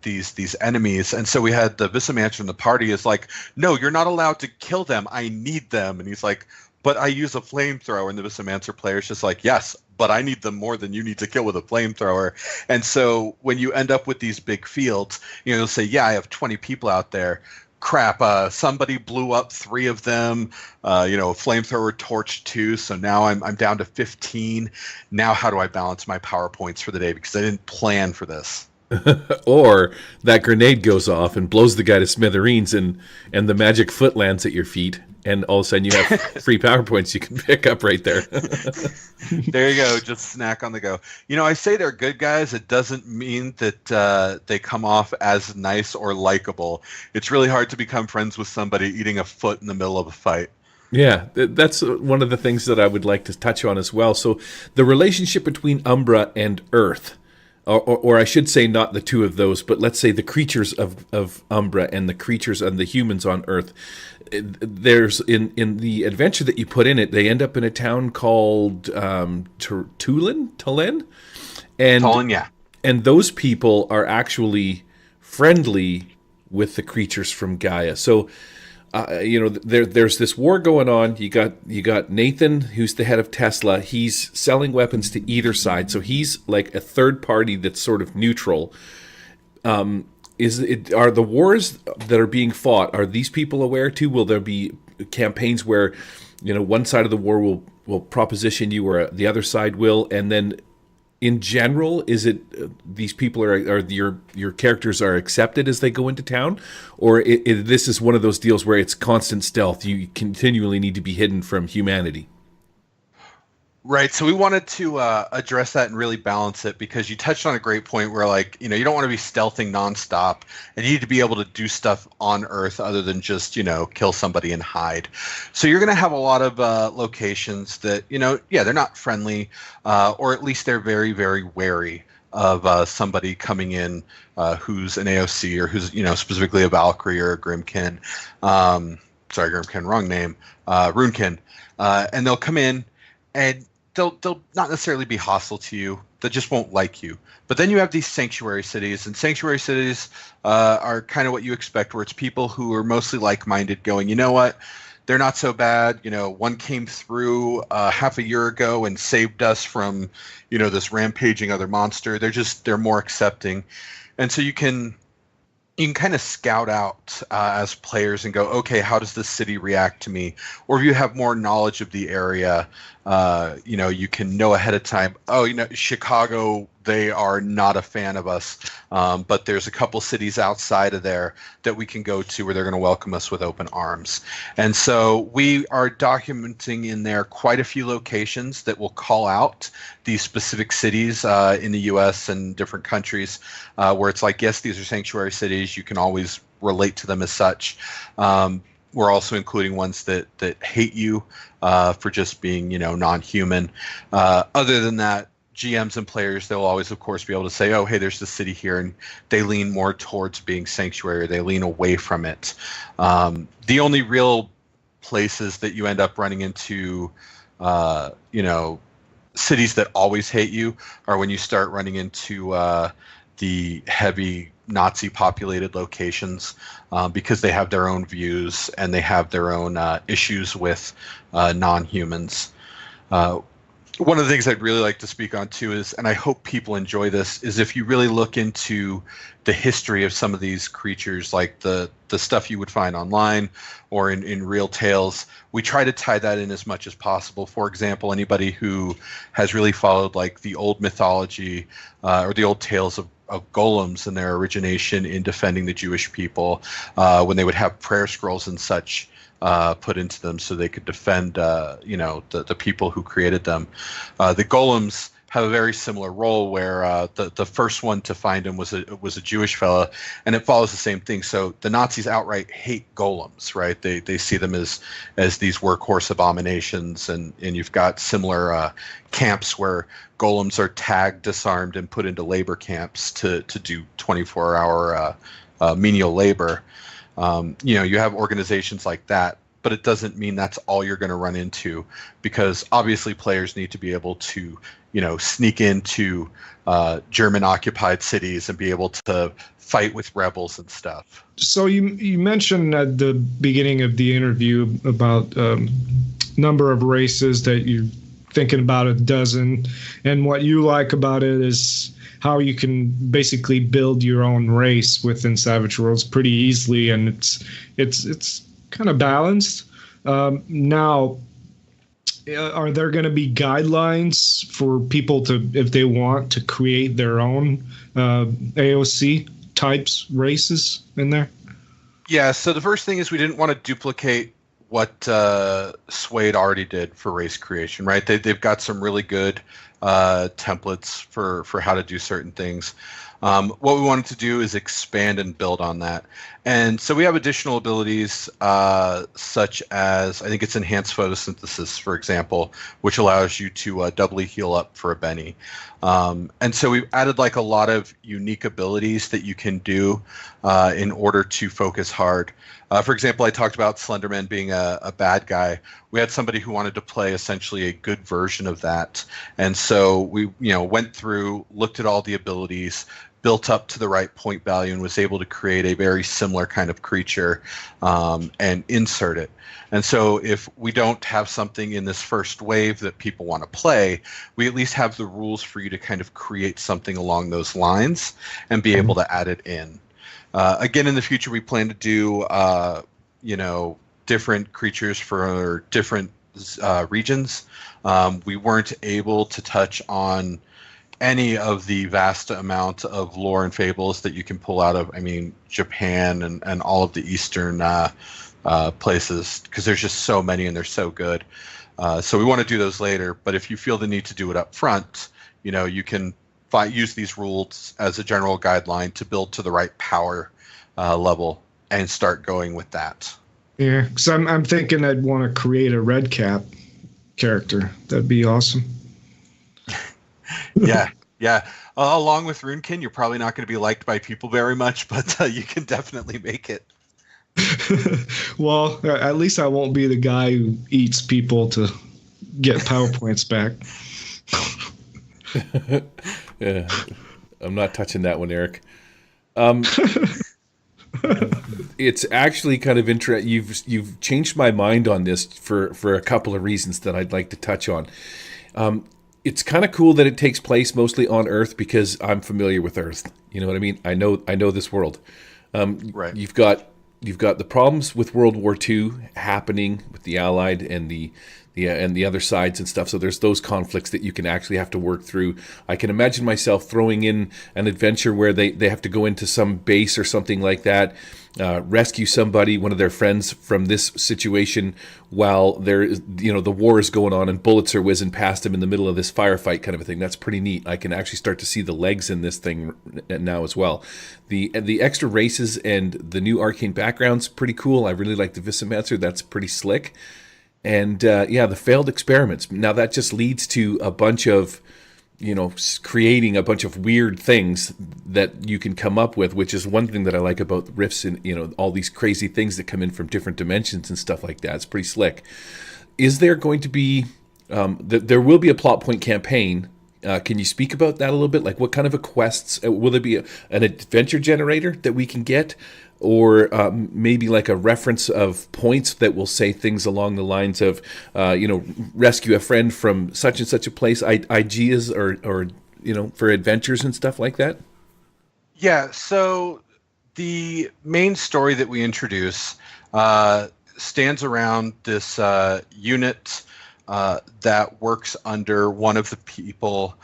these enemies. And so we had the Visamaster in the party is like, no, you're not allowed to kill them. I need them. And he's like, but I use a flamethrower. And the Visamaster player is just like, yes, but I need them more than you need to kill with a flamethrower. And so when you end up with these big fields, you'll say, yeah, I have 20 people out there. Crap, somebody blew up 3 of them, flamethrower torched 2, so now I'm down to 15. Now how do I balance my power points for the day, because I didn't plan for this. Or that grenade goes off and blows the guy to smithereens, and the magic foot lands at your feet, and all of a sudden you have free power points you can pick up right there. There you go, just snack on the go. I say they're good guys. It doesn't mean that they come off as nice or likable. It's really hard to become friends with somebody eating a foot in the middle of a fight. Yeah, that's one of the things that I would like to touch on as well. So the relationship between Umbra and Earth, or I should say not the two of those, but let's say the creatures of Umbra and the creatures and the humans on Earth. There's in the adventure that you put in it, they end up in a town called Tulin, and yeah. And those people are actually friendly with the creatures from Gaia. So there's this war going on. You got Nathan, who's the head of Tesla. He's selling weapons to either side, so he's like a third party that's sort of neutral. Are the wars that are being fought, are these people aware too? Will there be campaigns where one side of the war will proposition you, or the other side will, and then in general, is it these people are your characters are accepted as they go into town, or this is one of those deals where it's constant stealth? You continually need to be hidden from humanity. Right. So we wanted to address that and really balance it, because you touched on a great point where, you don't want to be stealthing nonstop, and you need to be able to do stuff on Earth other than just, kill somebody and hide. So you're going to have a lot of locations that, they're not friendly, or at least they're very, very wary of somebody coming in who's an AOC, or who's, specifically a Valkyrie or a Grimkin. Sorry, Grimkin, wrong name. Runekin. And they'll come in, and they'll not necessarily be hostile to you. They just won't like you. But then you have these sanctuary cities, and sanctuary cities are kind of what you expect, where it's people who are mostly like-minded going, you know what, they're not so bad. One came through half a year ago and saved us from, this rampaging other monster. They're more accepting. And so you can kind of scout out as players and go, okay, how does this city react to me? Or if you have more knowledge of the area, you can know ahead of time, Chicago, they are not a fan of us, but there's a couple cities outside of there that we can go to where they're going to welcome us with open arms. And so we are documenting in there quite a few locations that will call out these specific cities in the U.S. and different countries, where it's like, yes, these are sanctuary cities. You can always relate to them as such. We're also including ones that hate you for just being, non-human. Other than that, GMs and players, they'll always, of course, be able to say, oh, hey, there's this city here, and they lean more towards being sanctuary. They lean away from it. The only real places that you end up running into, cities that always hate you are when you start running into the heavy Nazi populated locations, because they have their own views and they have their own issues with non-humans. One of the things I'd really like to speak on too is, and I hope people enjoy this, is if you really look into the history of some of these creatures, like the stuff you would find online or in real tales, we try to tie that in as much as possible. For example, anybody who has really followed like the old mythology or the old tales of golems and their origination in defending the Jewish people, when they would have prayer scrolls and such put into them so they could defend, the people who created them. The golems have a very similar role, where the first one to find him was a Jewish fella, and it follows the same thing. So the Nazis outright hate golems, right? They see them as these workhorse abominations, and you've got similar camps where golems are tagged, disarmed, and put into labor camps to do 24-hour menial labor. You have organizations like that but it doesn't mean that's all you're going to run into, because obviously players need to be able to, sneak into German-occupied cities and be able to fight with rebels and stuff. So you mentioned at the beginning of the interview about number of races that you're thinking about a dozen, and what you like about it is how you can basically build your own race within Savage Worlds pretty easily, and it's kind of balanced. Now, are there going to be guidelines for people to, if they want to create their own AOC types races in there? Yeah, so the first thing is we didn't want to duplicate what Suede already did for race creation, right? They've got some really good templates for how to do certain things. What we wanted to do is expand and build on that. And so we have additional abilities such as, I think it's enhanced photosynthesis, for example, which allows you to doubly heal up for a Benny. And so we've added like a lot of unique abilities that you can do in order to focus hard. For example, I talked about Slenderman being a bad guy. We had somebody who wanted to play essentially a good version of that. And so we went through, looked at all the abilities, built up to the right point value, and was able to create a very similar kind of creature and insert it. And so if we don't have something in this first wave that people want to play, we at least have the rules for you to kind of create something along those lines and be able to add it in. Again, in the future, we plan to do, different creatures for different regions. We weren't able to touch on any of the vast amount of lore and fables that you can pull out of, Japan and all of the Eastern places, because there's just so many and they're so good. So we want to do those later, but if you feel the need to do it up front, you can use these rules as a general guideline to build to the right power level and start going with that. Yeah, because I'm thinking I'd want to create a red cap character. That'd be awesome. Yeah. Along with Runekin, you're probably not going to be liked by people very much, but you can definitely make it. Well, at least I won't be the guy who eats people to get power points back. Yeah, I'm not touching that one, Eric. It's actually kind of interesting. You've changed my mind on this for a couple of reasons that I'd like to touch on. It's kind of cool that it takes place mostly on Earth because I'm familiar with Earth. You know what I mean? I know this world. Right. You've got the problems with World War II happening with the Allied and the other sides and stuff. So there's those conflicts that you can actually have to work through. I can imagine myself throwing in an adventure where they have to go into some base or something like that, rescue somebody, one of their friends from this situation while the war is going on and bullets are whizzing past them in the middle of this firefight kind of a thing. That's pretty neat. I can actually start to see the legs in this thing now as well. The extra races and the new arcane background's pretty cool. I really like the Vissomancer. That's pretty slick. And the failed experiments. Now that just leads to a bunch of, creating a bunch of weird things that you can come up with, which is one thing that I like about Rifts and, all these crazy things that come in from different dimensions and stuff like that. It's pretty slick. Is there going to be, there will be a plot point campaign. Can you speak about that a little bit? Like what kind of quests, will there be an adventure generator that we can get? Or maybe like a reference of points that will say things along the lines of, rescue a friend from such and such a place, ideas or for adventures and stuff like that? Yeah, so the main story that we introduce stands around this unit that works under one of the people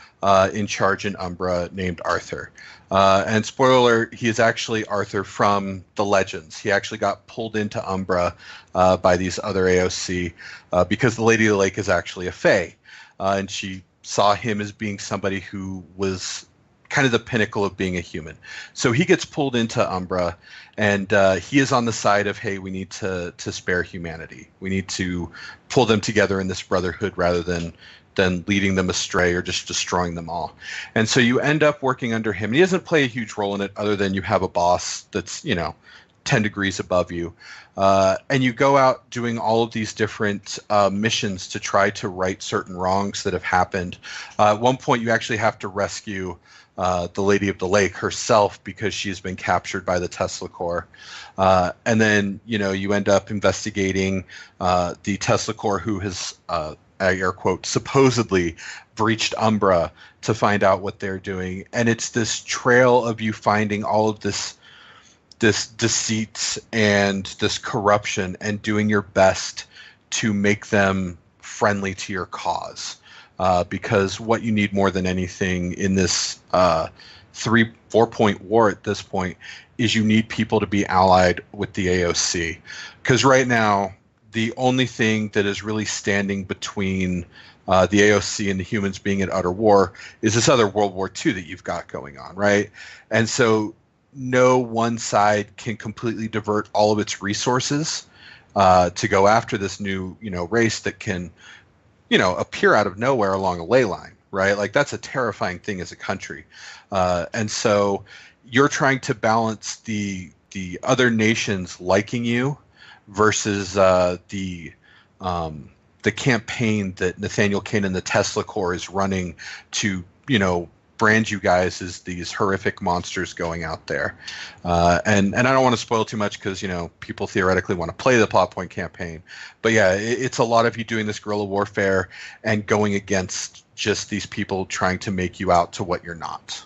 in charge in Umbra named Arthur. And spoiler alert, he is actually Arthur from the Legends. He actually got pulled into Umbra by these other AOC because the Lady of the Lake is actually a Fae. And she saw him as being somebody who was kind of the pinnacle of being a human. So he gets pulled into Umbra, and he is on the side of, hey, we need to spare humanity. We need to pull them together in this brotherhood rather than leading them astray or just destroying them all. And so you end up working under him. And he doesn't play a huge role in it other than you have a boss that's, 10 degrees above you. And you go out doing all of these different missions to try to right certain wrongs that have happened. At one point, you actually have to rescue the Lady of the Lake herself because she's been captured by the Tesla Core. And then, you end up investigating the Tesla Core who has, air quote, supposedly breached Umbra to find out what they're doing. And it's this trail of you finding all of this deceit and this corruption and doing your best to make them friendly to your cause. Because what you need more than anything in this 3-4 point war at this point is you need people to be allied with the AOC. Because right now, the only thing that is really standing between the AOC and the humans being at utter war is this other World War II that you've got going on, right? And so no one side can completely divert all of its resources to go after this new, race that can, appear out of nowhere along a ley line, right? Like that's a terrifying thing as a country. And so you're trying to balance the other nations liking you versus the campaign that Nathaniel Kane and the Tesla Corps is running to, brand you guys as these horrific monsters going out there. And I don't want to spoil too much because, people theoretically want to play the plot point campaign. But yeah, it's a lot of you doing this guerrilla warfare and going against just these people trying to make you out to what you're not.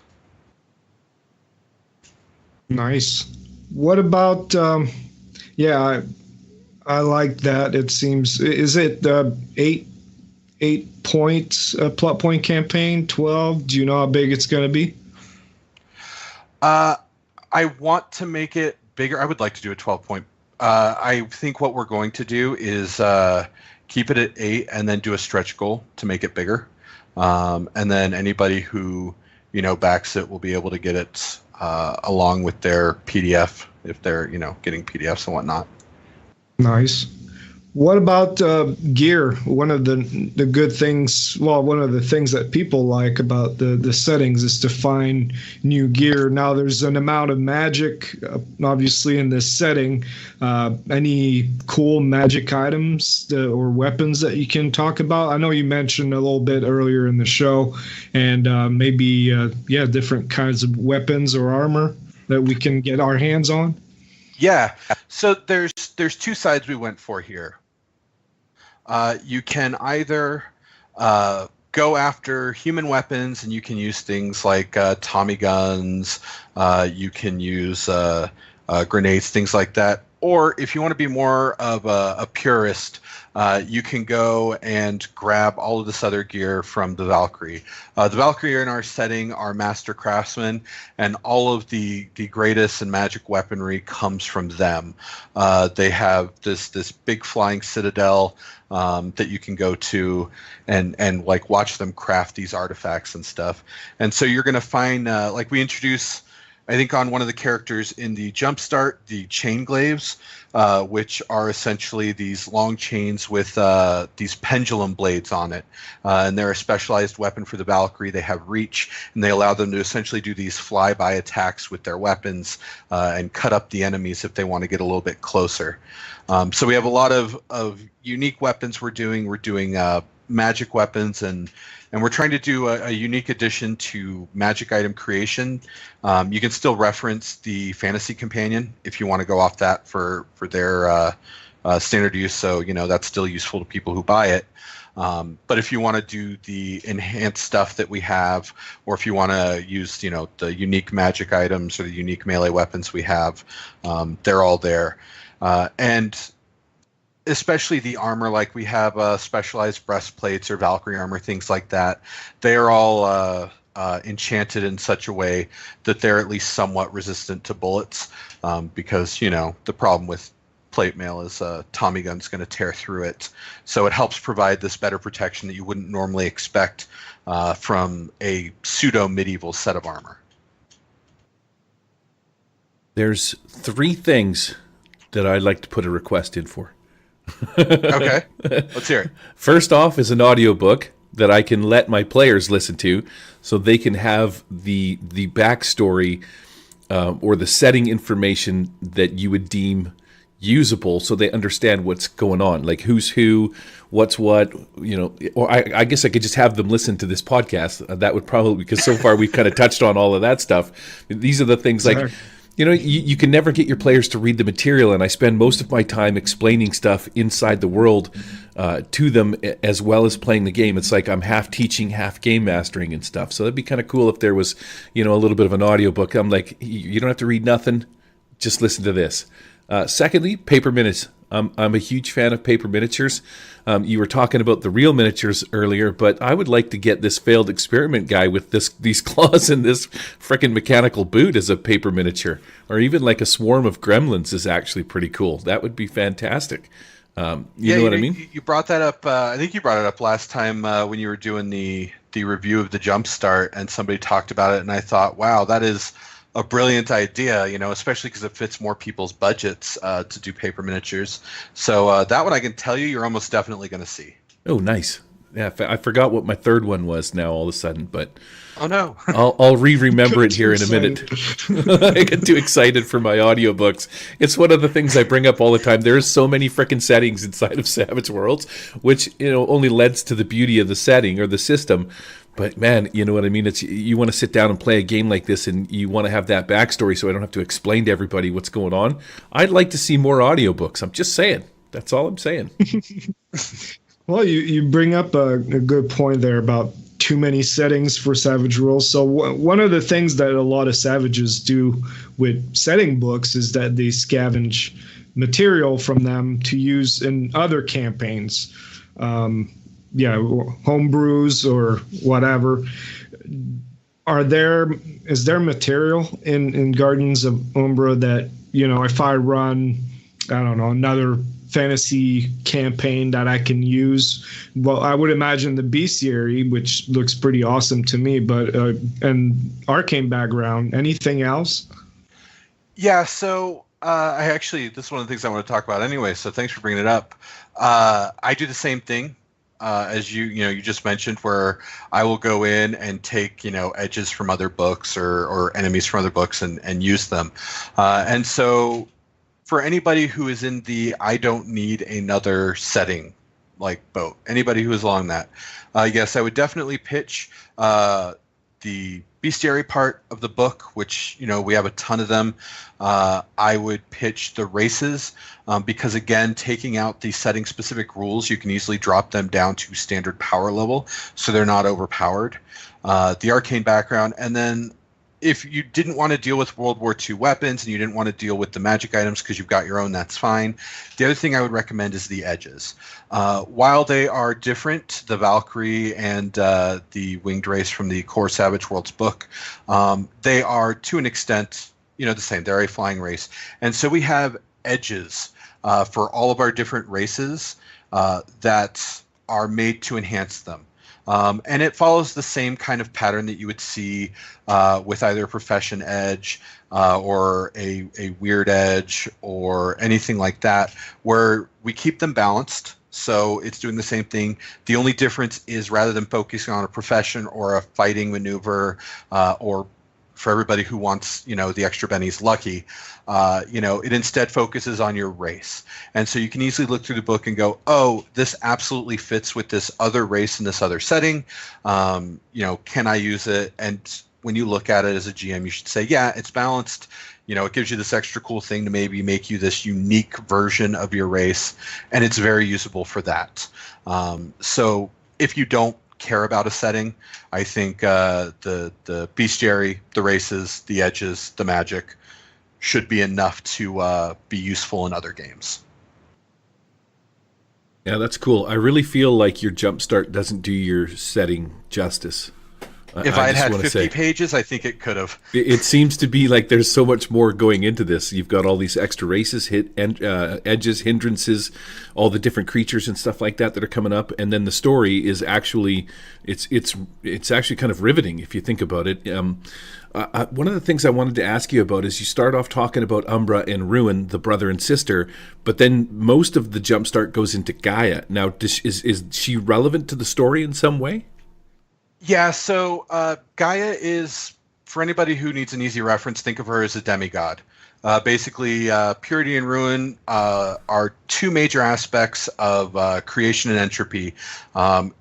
Nice. What about, I like that. It seems, is it 8 points plot point campaign, 12? Do you know how big it's going to be? I want to make it bigger. I would like to do a 12 point. I think what we're going to do is keep it at 8 and then do a stretch goal to make it bigger. And then anybody who, backs it will be able to get it along with their PDF if they're, getting PDFs and whatnot. Nice. What about gear? One of the good things, one of the things that people like about the settings is to find new gear. Now there's an amount of magic, obviously, in this setting. Any cool magic items or weapons that you can talk about? I know you mentioned a little bit earlier in the show, and maybe different kinds of weapons or armor that we can get our hands on. Yeah. So there's 2 sides we went for here. You can either go after human weapons, and you can use things like Tommy guns. You can use grenades, things like that. Or if you want to be more of a purist, you can go and grab all of this other gear from the Valkyrie. The Valkyrie in our setting are master craftsmen, and all of the greatest and magic weaponry comes from them. They have this big flying citadel that you can go to and like watch them craft these artifacts and stuff. And so you're going to find, like we introduce, I think on one of the characters in the Jumpstart, the chain glaives, which are essentially these long chains with these pendulum blades on it. And they're a specialized weapon for the Valkyrie. They have reach, and they allow them to essentially do these flyby attacks with their weapons and cut up the enemies if they want to get a little bit closer. So we have a lot of unique weapons we're doing. We're doing magic weapons, and we're trying to do a unique addition to magic item creation. You can still reference the Fantasy Companion if you want to go off that for their standard use. So, that's still useful to people who buy it. But if you want to do the enhanced stuff that we have, or if you want to use, the unique magic items or the unique melee weapons we have, they're all there. And especially the armor, like we have specialized breastplates or Valkyrie armor, things like that. They are all enchanted in such a way that they're at least somewhat resistant to bullets, because, the problem with plate mail is Tommy gun's going to tear through it. So it helps provide this better protection that you wouldn't normally expect from a pseudo-medieval set of armor. There's 3 things that I'd like to put a request in for. Okay, let's hear it. First off is an audiobook that I can let my players listen to so they can have the backstory or the setting information that you would deem usable, so they understand what's going on, like who's who, what's what, or I guess I could just have them listen to this podcast. That would probably, because so far we've kind of touched on all of that stuff. These are the things like, you can never get your players to read the material, and I spend most of my time explaining stuff inside the world to them, as well as playing the game. It's like I'm half teaching, half game mastering and stuff. So that'd be kind of cool if there was, a little bit of an audiobook. I'm like, you don't have to read nothing, just listen to this. Secondly, paper minutes. I'm a huge fan of paper miniatures. You were talking about the real miniatures earlier, but I would like to get this failed experiment guy with these claws and this frickin' mechanical boot as a paper miniature, or even like a swarm of gremlins is actually pretty cool. That would be fantastic. You know what I mean? You brought that up. I think you brought it up last time when you were doing the review of the Jumpstart, and somebody talked about it, and I thought, wow, that is a brilliant idea, especially because it fits more people's budgets to do paper miniatures. So that one I can tell you're almost definitely going to see. Oh, nice. Yeah, I forgot what my third one was now all of a sudden, but oh no, I'll remember it here in a minute. I get too excited for my audiobooks. It's one of the things I bring up all the time. There's so many frickin' settings inside of Savage Worlds, which only lends to the beauty of the setting or the system. But man, you know what I mean? It's, you want to sit down and play a game like this, and you want to have that backstory so I don't have to explain to everybody what's going on. I'd like to see more audiobooks. I'm just saying. That's all I'm saying. Well, you bring up a good point there about too many settings for Savage Worlds. So one of the things that a lot of Savages do with setting books is that they scavenge material from them to use in other campaigns. Homebrews or whatever. Is there material in Guardians of Umbra that, if I run, I don't know, another fantasy campaign that I can use? Well, I would imagine the bestiary, which looks pretty awesome to me, but and arcane background. Anything else? Yeah, so this is one of the things I want to talk about anyway, so thanks for bringing it up. I do the same thing. As you just mentioned, where I will go in and take edges from other books or enemies from other books and use them, and so for anybody who is in the I don't need another setting like boat, anybody who is along that, yes, I would definitely pitch the bestiary part of the book, which we have a ton of them. I would pitch the races because, again, taking out the setting specific rules, you can easily drop them down to standard power level, so they're not overpowered. The arcane background, and then if you didn't want to deal with World War II weapons and you didn't want to deal with the magic items because you've got your own, that's fine. The other thing I would recommend is the edges. While they are different, the Valkyrie and the Winged Race from the core Savage Worlds book, they are to an extent, the same. They're a flying race. And so we have edges for all of our different races that are made to enhance them. And it follows the same kind of pattern that you would see with either a profession edge or a weird edge or anything like that, where we keep them balanced. So it's doing the same thing. The only difference is, rather than focusing on a profession or a fighting maneuver, or for everybody who wants, the extra bennies lucky, it instead focuses on your race. And so you can easily look through the book and go, oh, this absolutely fits with this other race in this other setting. Can I use it? And when you look at it as a GM, you should say, yeah, it's balanced. It gives you this extra cool thing to maybe make you this unique version of your race. And it's very usable for that. So if you don't care about a setting, I think the bestiary, the races, the edges, the magic should be enough to be useful in other games. Yeah, that's cool. I really feel like your Jumpstart doesn't do your setting justice. If I had 50 pages, I think it could have. It seems to be like there's so much more going into this. You've got all these extra races, edges, hindrances, all the different creatures and stuff like that are coming up, and then the story is actually it's actually kind of riveting if you think about it. One of the things I wanted to ask you about is you start off talking about Umbra and Ruin, the brother and sister, but then most of the Jumpstart goes into Gaia. Now, is she relevant to the story in some way? Yeah, so Gaia is for anybody who needs an easy reference, think of her as a demigod. Basically, purity and ruin are two major aspects of creation and entropy.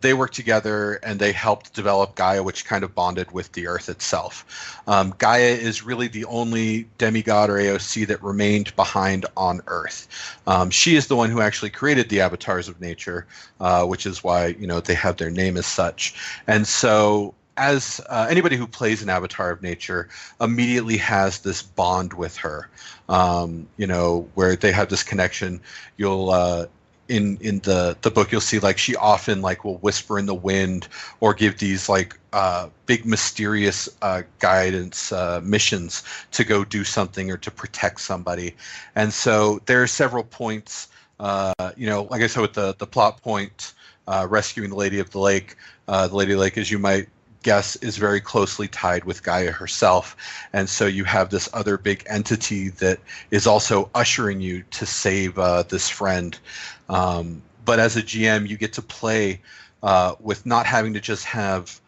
They work together and they helped develop Gaia, which kind of bonded with the Earth itself. Gaia is really the only demigod or AOC that remained behind on Earth. She is the one who actually created the avatars of nature, which is why they have their name as such. And so, as anybody who plays an avatar of nature immediately has this bond with her, where they have this connection. You'll in the book you'll see like she often like will whisper in the wind or give these like big mysterious guidance missions to go do something or to protect somebody. And so there are several points, like I said with the plot point, rescuing the Lady of the Lake. The Lady of the Lake, as you might guess, is very closely tied with Gaia herself, and so you have this other big entity that is also ushering you to save this friend. But as a GM, you get to play with not having to just have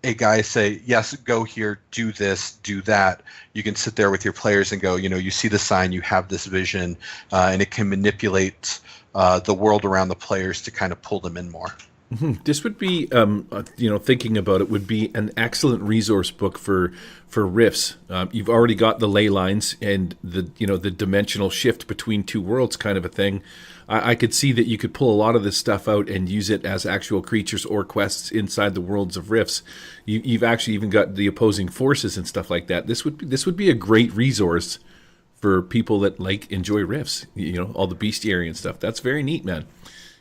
a guy say, yes, go here, do this, do that. You can sit there with your players and go, you see the sign, you have this vision, and it can manipulate the world around the players to kind of pull them in more. Mm-hmm. This would be, thinking about it, would be an excellent resource book for riffs. You've already got the ley lines and the dimensional shift between two worlds kind of a thing. I could see that you could pull a lot of this stuff out and use it as actual creatures or quests inside the worlds of riffs. You've actually even got the opposing forces and stuff like that. This would be a great resource for people that enjoy riffs. All the bestiary and stuff. That's very neat, man.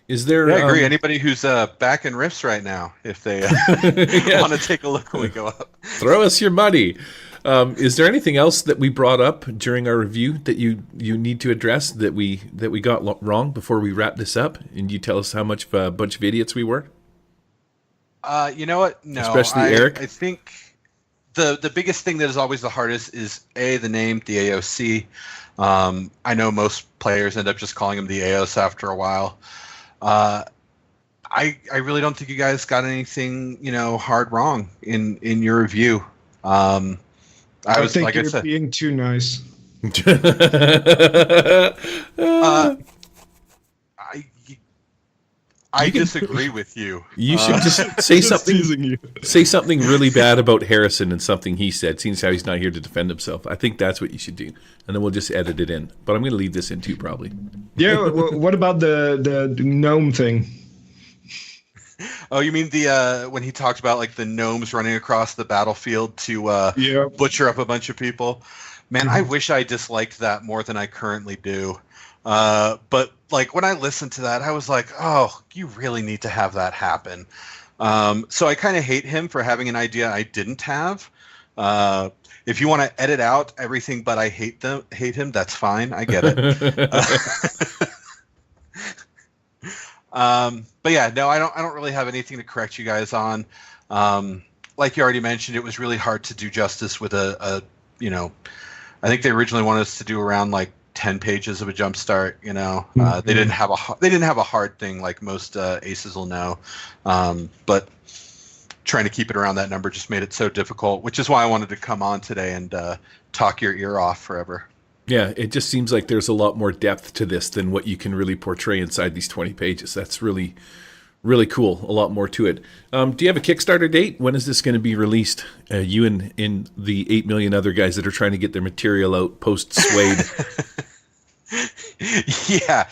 Is there? Yeah, I agree. Anybody who's back in riffs right now, if they want to take a look when we go up, throw us your money. Is there anything else that we brought up during our review that you need to address that we got wrong before we wrap this up? And you tell us how much of a bunch of idiots we were. You know what? No, especially Eric. I think the biggest thing that is always the hardest is the name, the AOC. I know most players end up just calling them the AOS after a while. I really don't think you guys got anything, hard wrong in your review. I think like you're being too nice. I disagree with you. You should just say something. Say something really bad about Harrison and something he said. Seeing as how he's not here to defend himself, I think that's what you should do, and then we'll just edit it in. But I'm going to leave this in too, probably. Yeah. What about the gnome thing? Oh, you mean the when he talked about like the gnomes running across the battlefield to butcher up a bunch of people? Man, I wish I disliked that more than I currently do. But like when I listened to that, I was like, oh, you really need to have that happen. So I kind of hate him for having an idea I didn't have. If you want to edit out everything but I hate him, that's fine. I get it. But yeah, no, I don't really have anything to correct you guys on. Like you already mentioned, it was really hard to do justice with I think they originally wanted us to do around like 10 pages of a jump start. They didn't have a hard thing like most aces will know, but trying to keep it around that number just made it so difficult, which is why I wanted to come on today and talk your ear off forever. Yeah, it just seems like there's a lot more depth to this than what you can really portray inside these 20 pages. That's really, really cool. A lot more to it. Do you have a Kickstarter date? When is this going to be released? You and the 8 million other guys that are trying to get their material out post-Suede. Yeah.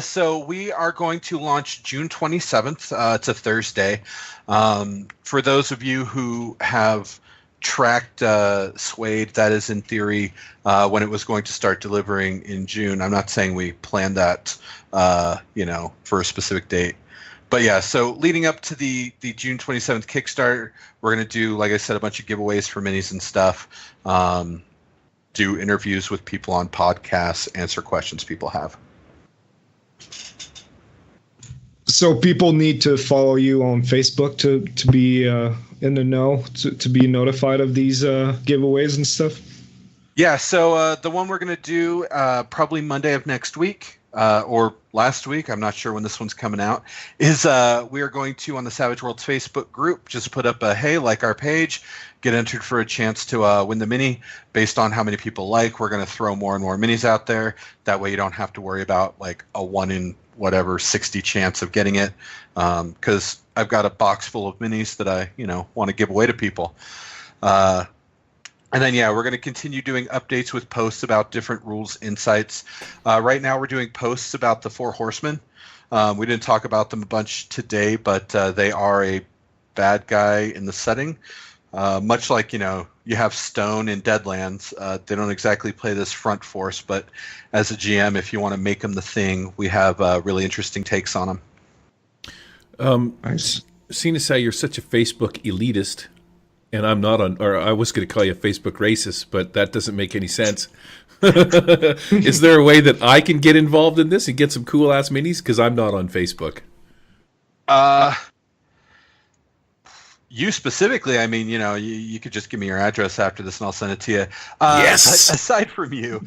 So we are going to launch June 27th. It's a Thursday. For those of you who have tracked Suede, that is in theory when it was going to start delivering in June. I'm not saying we planned that, for a specific date. But yeah, so leading up to the June 27th Kickstarter, we're going to do, like I said, a bunch of giveaways for minis and stuff. Do interviews with people on podcasts, answer questions people have. So people need to follow you on Facebook to be in the know, to be notified of these giveaways and stuff? Yeah, so the one we're going to do probably Monday of next week or last week, I'm not sure when this one's coming out, is we are going to, on the Savage Worlds Facebook group, just put up a, hey, like our page, get entered for a chance to win the mini. Based on how many people like, we're going to throw more and more minis out there. That way you don't have to worry about like a 1 in whatever 60 chance of getting it, because I've got a box full of minis that I want to give away to people. And then, we're going to continue doing updates with posts about different rules, insights. Right now, we're doing posts about the Four Horsemen. We didn't talk about them a bunch today, but they are a bad guy in the setting. Much like, you have Stone in Deadlands. They don't exactly play this front force, but as a GM, if you want to make them the thing, we have really interesting takes on them. Seeing as how you're such a Facebook elitist, and I'm not or I was going to call you a Facebook racist, but that doesn't make any sense. Is there a way that I can get involved in this and get some cool ass minis? Because I'm not on Facebook. You specifically, I mean, you could just give me your address after this and I'll send it to you. Yes. But aside from you,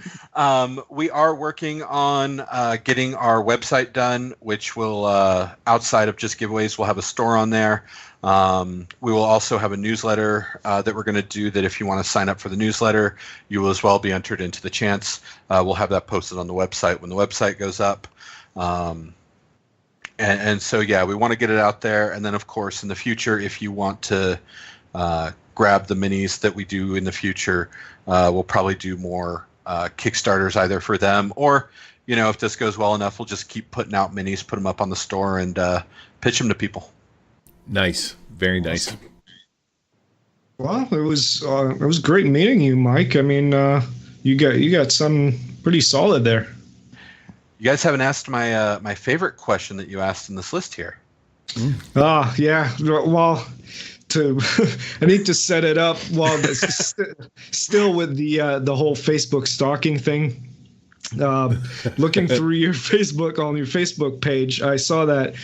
we are working on getting our website done, which will, outside of just giveaways, we'll have a store on there. We will also have a newsletter that we're going to do that if you want to sign up for the newsletter, you will as well be entered into the chance. We'll have that posted on the website when the website goes up. And so, we want to get it out there. And then, of course, in the future, if you want to grab the minis that we do in the future, we'll probably do more Kickstarters either for them or, if this goes well enough, we'll just keep putting out minis, put them up on the store and pitch them to people. Nice. Very nice. Well, it was great meeting you, Mike. I mean, you got some pretty solid there. You guys haven't asked my favorite question that you asked in this list here. Yeah. Well, I need to set it up. Well, still with the whole Facebook stalking thing. Looking through your Facebook on your Facebook page, I saw that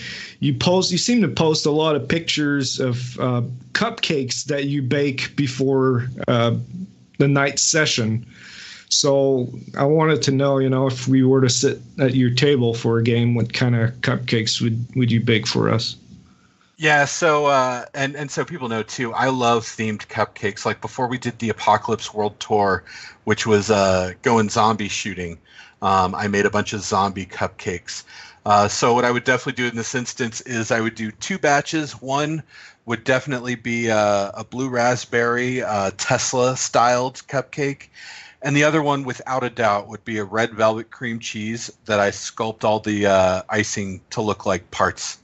you seem to post a lot of pictures of cupcakes that you bake before the night session. So I wanted to know, if we were to sit at your table for a game, what kind of cupcakes would you bake for us? Yeah, so and so people know too, I love themed cupcakes. Like before we did the Apocalypse World Tour, which was going zombie shooting, I made a bunch of zombie cupcakes. So what I would definitely do in this instance is I would do 2 batches. One would definitely be a blue raspberry Tesla-styled cupcake. And the other one, without a doubt, would be a red velvet cream cheese that I sculpt all the icing to look like parts.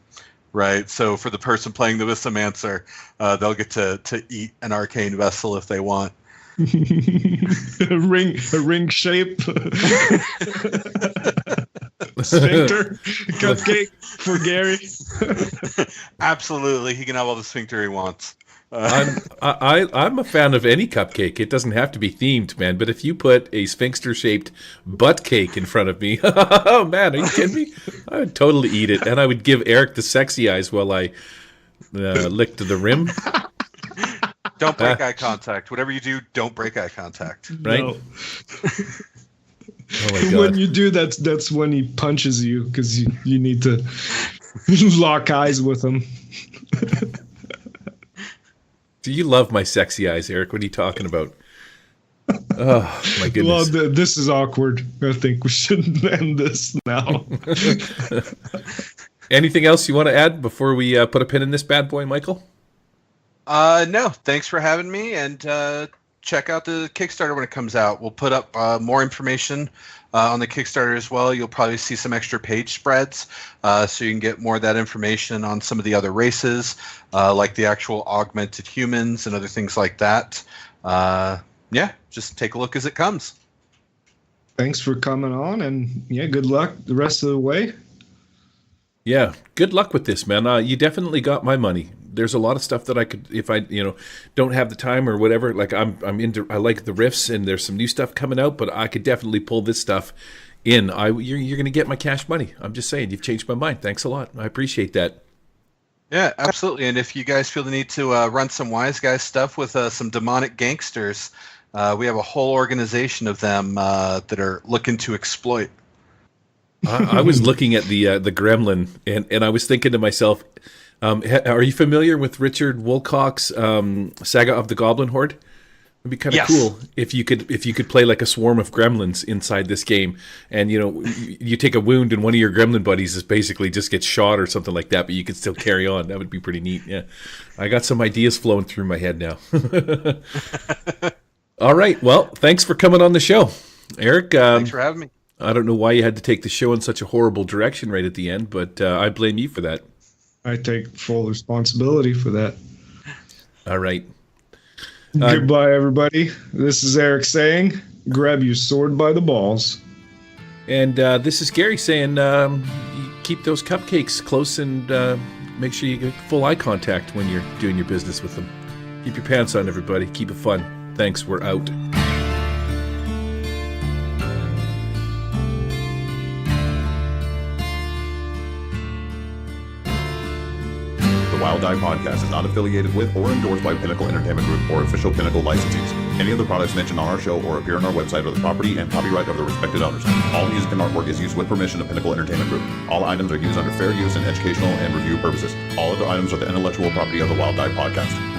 Right, so for the person playing the Vissomancer, they'll get to eat an arcane vessel if they want. a ring shape sphincter cupcake for Gary. Absolutely, he can have all the sphincter he wants. I'm a fan of any cupcake. It doesn't have to be themed, man. But if you put a sphincter-shaped butt cake in front of me, oh man, are you kidding me? I would totally eat it, and I would give Eric the sexy eyes while I licked the rim. Don't break eye contact. Whatever you do, don't break eye contact. Right? No. Oh my God. When you do, that's when he punches you because you need to lock eyes with him. Do you love my sexy eyes, Eric? What are you talking about? Oh, my goodness. Well, this is awkward. I think we should end this now. Anything else you want to add before we put a pin in this bad boy, Michael? No, thanks for having me, and check out the Kickstarter when it comes out. We'll put up more information on the Kickstarter as well. You'll probably see some extra page spreads, so you can get more of that information on some of the other races, like the actual augmented humans and other things like that. Just take a look as it comes. Thanks for coming on, and good luck the rest of the way. Yeah, good luck with this, man. You definitely got my money. There's a lot of stuff that I could, if I, don't have the time or whatever. Like I like the riffs, and there's some new stuff coming out, but I could definitely pull this stuff in. You're going to get my cash money. I'm just saying, you've changed my mind. Thanks a lot. I appreciate that. Yeah, absolutely. And if you guys feel the need to run some Wise Guys stuff with some demonic gangsters, we have a whole organization of them that are looking to exploit. I was looking at the Gremlin, and I was thinking to myself, are you familiar with Richard Woolcock's Saga of the Goblin Horde? It'd be kind of cool if you could play like a swarm of gremlins inside this game, and you take a wound and one of your gremlin buddies is basically just gets shot or something like that, but you could still carry on. That would be pretty neat. Yeah, I got some ideas flowing through my head now. All right, well, thanks for coming on the show, Eric. Thanks for having me. I don't know why you had to take the show in such a horrible direction right at the end, but I blame you for that. I take full responsibility for that. All right. Goodbye, everybody. This is Eric saying, grab your sword by the balls. And this is Gary saying, keep those cupcakes close and make sure you get full eye contact when you're doing your business with them. Keep your pants on, everybody. Keep it fun. Thanks, we're out. The Wild Die Podcast is not affiliated with or endorsed by Pinnacle Entertainment Group or official Pinnacle licensees. Any of the products mentioned on our show or appear on our website are the property and copyright of the respected owners. All music and artwork is used with permission of Pinnacle Entertainment Group. All items are used under fair use and educational and review purposes. All other items are the intellectual property of the Wild Die Podcast.